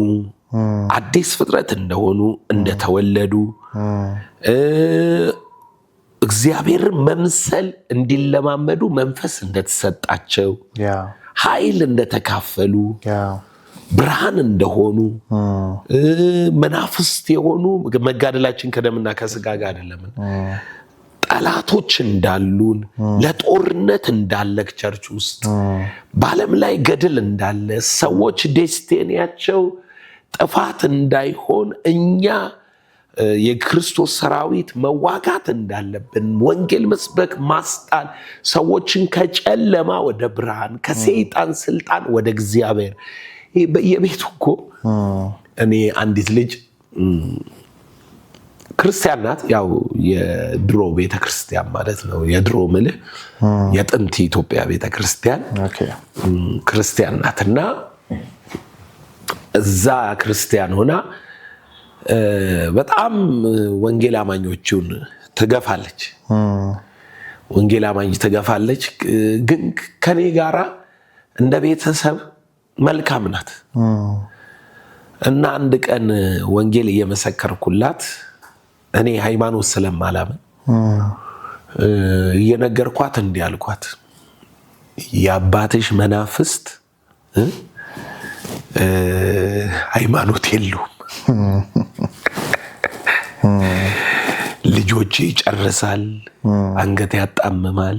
አዲስ ፍጥረት እንደሆኑ እንደተወለዱ እግዚአብሔር መምሰል እንዲለማመዱ መንፈስ እንደተሰጣቸው ኃይል እንደተካፈሉ ብርሃን እንደሆኑ መናፍስት የሆኑ መጋደላችን ከደምና ከስጋ ጋር አይደለም ጠላቶች እንዳሉን ለጦርነት እንዳለክ ቸርች ውስጥ በዓለም ላይ ገድል እንዳለ ሰዎች ዴስቲኒያቸው ጥፋት እንዳይሆን እኛ የክርስቶስ ሰራዊት መዋጋት እንዳለብን ወንጌል መስበክ ማስጣል ሰዎችን ከጨለማ ወደ ብርሃን ከሰይጣን ስልጣን ወደ እግዚአብሔር በየቤቱ እኮ እኔ አንዲት ልጅ ክርስቲያን ናት ያው የድሮ ቤተክርስቲያን ማለት ነው የድሮ ምልህ የጥንት ኢትዮጵያ ቤተክርስቲያን ክርስቲያን ናትና እዛ ክርስቲያን ሆና በጣም ወንጌል አማኞቹን ትገፋለች ወንጌል አማኝ ትገፋለች፣ ግን ከኔ ጋራ እንደ ቤተሰብ መልካም ናት። እና አንድ ቀን ወንጌል እየመሰከርኩላት እኔ ሃይማኖት ስለማላምን እየነገርኳት እንዲህ አልኳት፣ የአባትሽ መናፍስት ሃይማኖት የለውም፣ ልጆች ይጨርሳል፣ አንገት ያጣምማል፣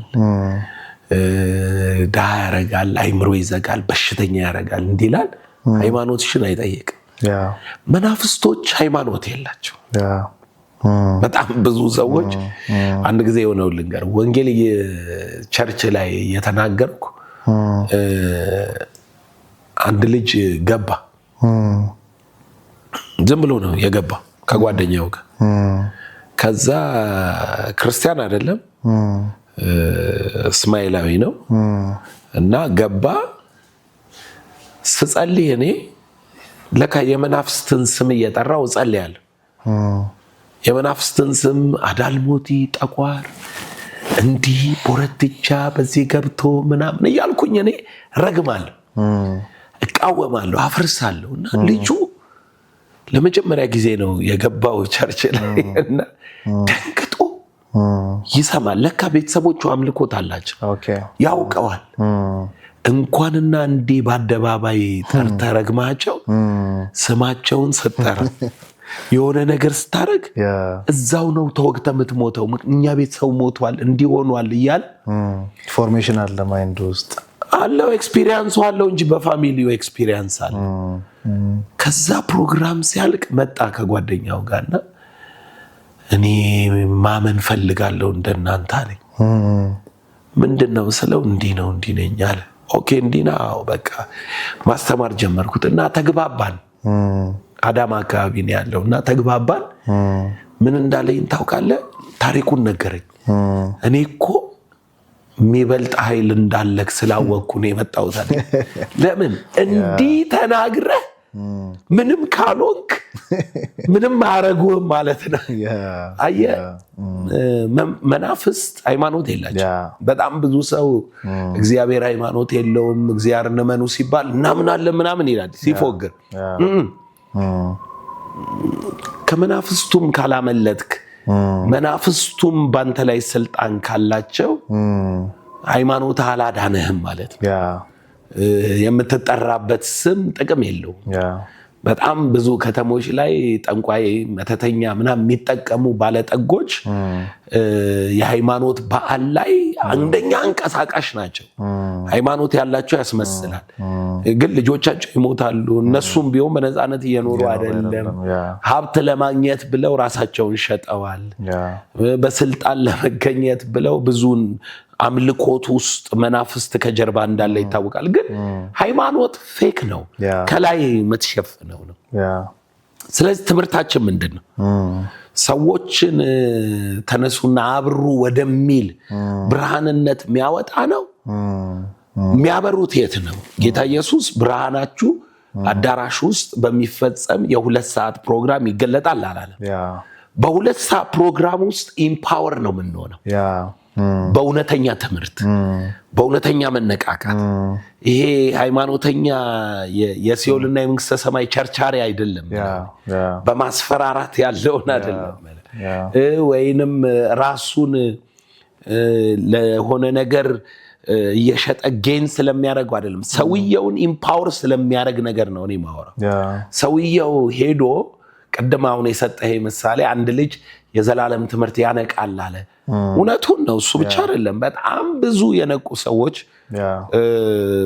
ድሃ ያረጋል፣ አይምሮ ይዘጋል፣ በሽተኛ ያረጋል እንዲላል ሃይማኖትሽን አይጠይቅም። መናፍስቶች ሃይማኖት የላቸው። በጣም ብዙ ሰዎች አንድ ጊዜ የሆነው ልንገር፣ ወንጌል ቸርች ላይ የተናገርኩ አንድ ልጅ ገባ። ዝም ብሎ ነው የገባ ከጓደኛው ጋር። ከዛ ክርስቲያን አይደለም እስማኤላዊ ነው እና ገባ። ስጸልይ እኔ ለካ የመናፍስትን ስም እየጠራው ጸልያለሁ። የመናፍስትን ስም አዳልሞቲ፣ ጠቋር፣ እንዲህ ቦረትቻ በዚህ ገብቶ ምናምን እያልኩኝ እኔ ረግማለሁ፣ እቃወማለሁ፣ አፍርሳለሁ። እና ልጁ ለመጀመሪያ ጊዜ ነው የገባው ቸርች ላይ እና ደንግጦ ይሰማል። ለካ ቤተሰቦቹ አምልኮት አላቸው፣ ያውቀዋል። እንኳንና እንዲህ በአደባባይ ጠርተህ ረግማቸው ስማቸውን ስጠራ የሆነ ነገር ስታረግ እዛው ነው ተወግተህ የምትሞተው። እኛ ቤተሰቡ ሞቷል እንዲህ ሆኗል እያል ኢንፎርሜሽን አለ ማይንድ ውስጥ አለው፣ ኤክስፒሪየንሱ አለው እንጂ በፋሚሊው ኤክስፒሪየንስ አለ። ከዛ ፕሮግራም ሲያልቅ መጣ ከጓደኛው ጋርና እኔ ማመን ፈልጋለሁ እንደናንተ አለኝ። ምንድነው ስለው እንዲህ ነው እንዲህ ነኝ አለ። ኦኬ እንዲህ ነው በቃ ማስተማር ጀመርኩት እና ተግባባን። አዳማ አካባቢ ነው ያለውና ተግባባን። ምን እንዳለኝ ታውቃለህ? ታሪኩን ነገረኝ። እኔ እኮ የሚበልጥ ኃይል እንዳለክ ስላወቅኩ ነው የመጣሁት አለ። ለምን እንዲህ ተናግረህ ምንም ካልሆንክ ምንም አያረጉህም ማለት ነው። አየህ፣ መናፍስት ሃይማኖት የላቸው። በጣም ብዙ ሰው እግዚአብሔር ሃይማኖት የለውም እግዚአብሔርን እመኑ ሲባል እናምናለን ምናምን ይላል ሲፎግር። ከመናፍስቱም ካላመለጥክ መናፍስቱም ባንተ ላይ ስልጣን ካላቸው ሃይማኖት አላዳነህም ማለት ነው። የምትጠራበት ስም ጥቅም የለውም። በጣም ብዙ ከተሞች ላይ ጠንቋይ፣ መተተኛ ምናምን የሚጠቀሙ ባለጠጎች የሃይማኖት በዓል ላይ አንደኛ አንቀሳቃሽ ናቸው። ሃይማኖት ያላቸው ያስመስላል፣ ግን ልጆቻቸው ይሞታሉ። እነሱም ቢሆን በነፃነት እየኖሩ አይደለም። ሀብት ለማግኘት ብለው ራሳቸውን ሸጠዋል። በስልጣን ለመገኘት ብለው ብዙን አምልኮት ውስጥ መናፍስት ከጀርባ እንዳለ ይታወቃል። ግን ሃይማኖት ፌክ ነው፣ ከላይ የምትሸፍነው ነው። ስለዚህ ትምህርታችን ምንድን ነው? ሰዎችን ተነሱና አብሩ ወደሚል ብርሃንነት የሚያወጣ ነው። የሚያበሩት የት ነው? ጌታ ኢየሱስ ብርሃናችሁ አዳራሽ ውስጥ በሚፈጸም የ2 ሰዓት ፕሮግራም ይገለጣል አላለም። በ2 ሰዓት ፕሮግራም ውስጥ ኢምፓወር ነው የምንሆነው። በእውነተኛ ትምህርት፣ በእውነተኛ መነቃቃት። ይሄ ሃይማኖተኛ የሲኦልና የመንግስተ ሰማይ ቸርቻሪ አይደለም። በማስፈራራት ያለውን አይደለም። ወይንም ራሱን ለሆነ ነገር እየሸጠ ጌን ስለሚያደርገው አይደለም። ሰውየውን ኢምፓወር ስለሚያደርግ ነገር ነው እኔ ማወራው። ሰውየው ሄዶ ቀደም አሁን የሰጠህ ምሳሌ አንድ ልጅ የዘላለም ትምህርት ያነቃል አለ። እውነቱን ነው። እሱ ብቻ አይደለም፣ በጣም ብዙ የነቁ ሰዎች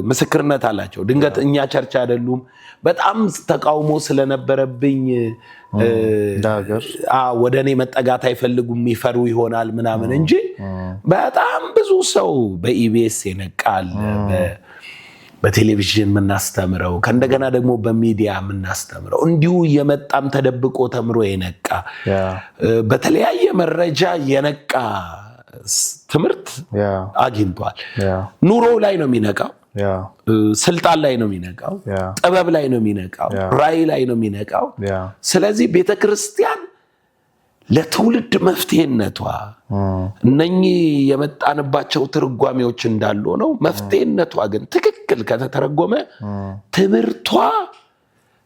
ምስክርነት አላቸው። ድንገት እኛ ቸርች አይደሉም፣ በጣም ተቃውሞ ስለነበረብኝ ወደ እኔ መጠጋት አይፈልጉም፣ ይፈሩ ይሆናል ምናምን እንጂ በጣም ብዙ ሰው በኢቢኤስ የነቃል፣ በቴሌቪዥን የምናስተምረው ከእንደገና ደግሞ በሚዲያ የምናስተምረው እንዲሁ የመጣም ተደብቆ ተምሮ የነቃ በተለያየ መረጃ የነቃ ትምህርት አግኝቷል። ኑሮ ላይ ነው የሚነቃው፣ ስልጣን ላይ ነው የሚነቃው፣ ጥበብ ላይ ነው የሚነቃው፣ ራዕይ ላይ ነው የሚነቃው። ስለዚህ ቤተክርስቲያን ለትውልድ መፍትሄነቷ እነኚህ የመጣንባቸው ትርጓሜዎች እንዳሉ ነው። መፍትሄነቷ ግን ትክክል ከተተረጎመ ትምህርቷ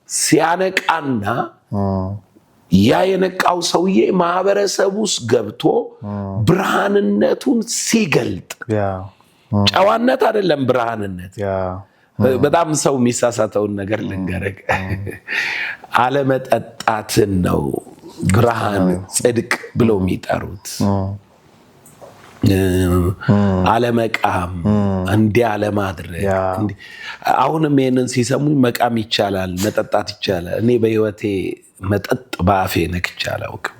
ሲያነቃና ያ የነቃው ሰውዬ ማህበረሰብ ውስጥ ገብቶ ብርሃንነቱን ሲገልጥ ጨዋነት አይደለም ብርሃንነት። በጣም ሰው የሚሳሳተውን ነገር ልንገርህ፣ አለመጠጣትን ነው ብርሃን ጽድቅ ብለው የሚጠሩት። አለመቃም፣ እንዲህ አለማድረግ። አሁንም ይሄንን ሲሰሙኝ መቃም ይቻላል፣ መጠጣት ይቻላል። እኔ በህይወቴ መጠጥ በአፌ ነክቼ አላውቅም።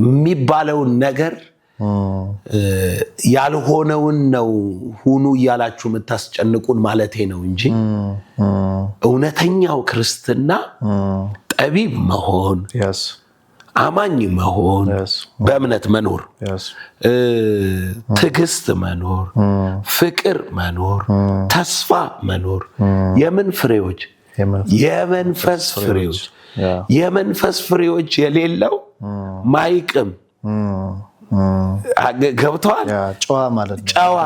የሚባለውን ነገር ያልሆነውን ነው ሁኑ እያላችሁ የምታስጨንቁን ማለቴ ነው እንጂ እውነተኛው ክርስትና ጠቢብ መሆን፣ አማኝ መሆን፣ በእምነት መኖር፣ ትዕግስት መኖር፣ ፍቅር መኖር፣ ተስፋ መኖር። የምን ፍሬዎች? የመንፈስ ፍሬዎች። የመንፈስ ፍሬዎች የሌለው ማይቅም ገብቷል። ጨዋ ማለት ነው። ጨዋ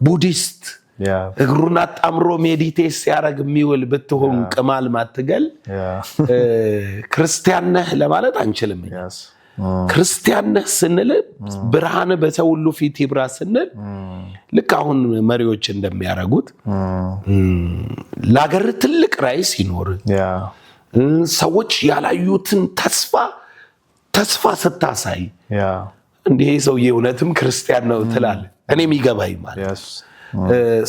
ቡዲስት እግሩን አጣምሮ ሜዲቴት ሲያደርግ የሚውል ብትሆን ቅማል ማትገል ክርስቲያን ነህ ለማለት አንችልም። ክርስቲያን ነህ ስንል ብርሃን በሰው ሁሉ ፊት ይብራ ስንል ልክ አሁን መሪዎች እንደሚያደርጉት ለሀገር ትልቅ ራዕይ ሲኖር ሰዎች ያላዩትን ተስፋ ስታሳይ እንዲህ ሰውዬ እውነትም ክርስቲያን ነው ትላለህ። እኔም ይገባኝ ማለት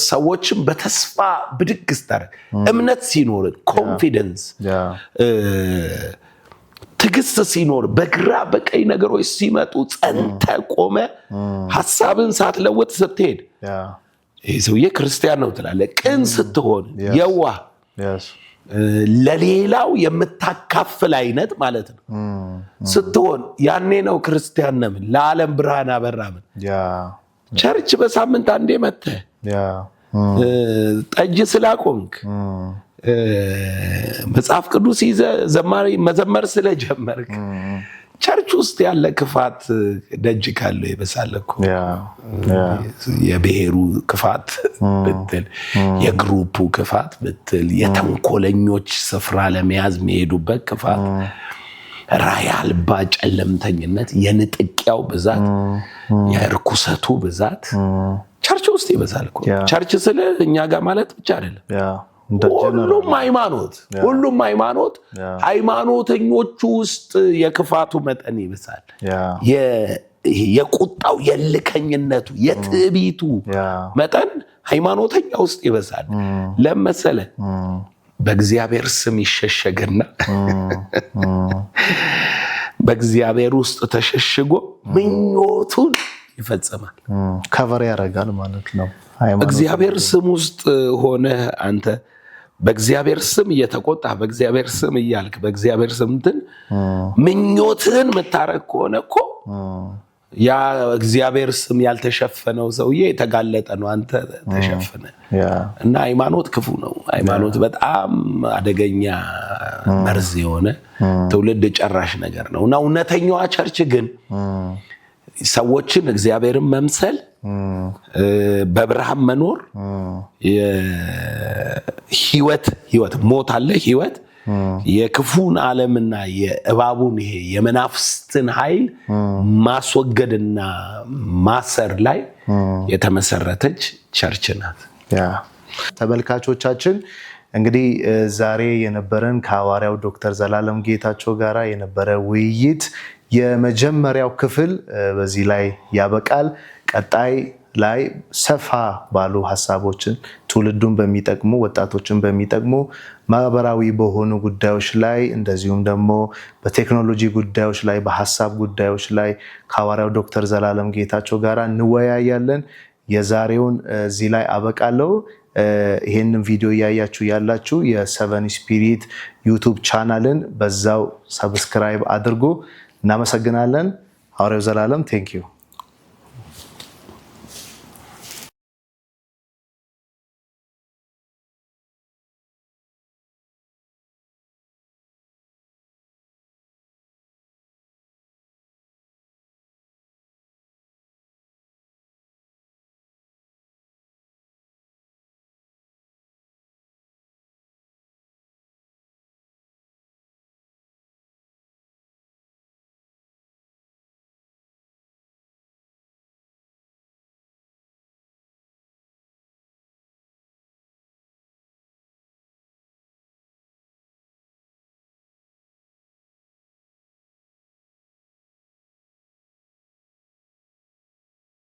ሰዎችም በተስፋ ብድግ ስታደርግ እምነት ሲኖር፣ ኮንፊደንስ፣ ትዕግስት ሲኖር፣ በግራ በቀኝ ነገሮች ሲመጡ ጸንተ ቆመ ሐሳብን ሳትለውጥ ስትሄድ ይህ ሰውዬ ክርስቲያን ነው ትላለህ። ቅን ስትሆን፣ የዋህ ለሌላው የምታካፍል አይነት ማለት ነው ስትሆን ያኔ ነው ክርስቲያን ነህ። ለዓለም ብርሃን አበራምን። ቸርች በሳምንት አንዴ መጥተህ ጠጅ ስላቆምክ መጽሐፍ ቅዱስ ይዘህ መዘመር ስለጀመርክ ቸርች ውስጥ ያለ ክፋት ደጅ ካለው ይበሳል እኮ። የብሔሩ ክፋት ብትል፣ የግሩፑ ክፋት ብትል፣ የተንኮለኞች ስፍራ ለመያዝ የሚሄዱበት ክፋት፣ ራዕይ አልባ ጨለምተኝነት፣ የንጥቂያው ብዛት፣ የርኩሰቱ ብዛት ቸርች ውስጥ ይበዛል እኮ። ቸርች ስለ እኛ ጋር ማለት ብቻ አይደለም፣ ሁሉም ሃይማኖት ሃይማኖተኞቹ ውስጥ የክፋቱ መጠን ይብሳል። የቁጣው፣ የልከኝነቱ፣ የትዕቢቱ መጠን ሃይማኖተኛ ውስጥ ይበዛል። ለመሰለ በእግዚአብሔር ስም ይሸሸግና በእግዚአብሔር ውስጥ ተሸሽጎ ምኞቱን ይፈጽማል። ከቨር ያደርጋል ማለት ነው። እግዚአብሔር ስም ውስጥ ሆነ አንተ በእግዚአብሔር ስም እየተቆጣ በእግዚአብሔር ስም እያልክ በእግዚአብሔር ስም እንትን ምኞትህን የምታረግ ከሆነ እኮ ያ እግዚአብሔር ስም ያልተሸፈነው ሰውዬ የተጋለጠ ነው። አንተ ተሸፈነ እና ሃይማኖት ክፉ ነው። ሃይማኖት በጣም አደገኛ መርዝ የሆነ ትውልድ ጨራሽ ነገር ነው እና እውነተኛዋ ቸርች ግን ሰዎችን እግዚአብሔርን መምሰል፣ በብርሃን መኖር፣ ህይወት ሞት አለ፣ ህይወት የክፉን ዓለምና የእባቡን ይሄ የመናፍስትን ኃይል ማስወገድና ማሰር ላይ የተመሰረተች ቸርች ናት። ተመልካቾቻችን እንግዲህ ዛሬ የነበረን ከሐዋርያው ዶክተር ዘላለም ጌታቸው ጋራ የነበረ ውይይት የመጀመሪያው ክፍል በዚህ ላይ ያበቃል። ቀጣይ ላይ ሰፋ ባሉ ሐሳቦችን ትውልዱን በሚጠቅሙ ወጣቶችን በሚጠቅሙ ማህበራዊ በሆኑ ጉዳዮች ላይ እንደዚሁም ደግሞ በቴክኖሎጂ ጉዳዮች ላይ በሐሳብ ጉዳዮች ላይ ከሐዋርያው ዶክተር ዘላለም ጌታቸው ጋር እንወያያለን። የዛሬውን እዚህ ላይ አበቃለሁ። ይሄንን ቪዲዮ እያያችሁ ያላችሁ የሰቨን ስፒሪት ዩቲዩብ ቻናልን በዛው ሰብስክራይብ አድርጉ። እናመሰግናለን። ሐዋርያው ዘላለም ቴንክ ዩ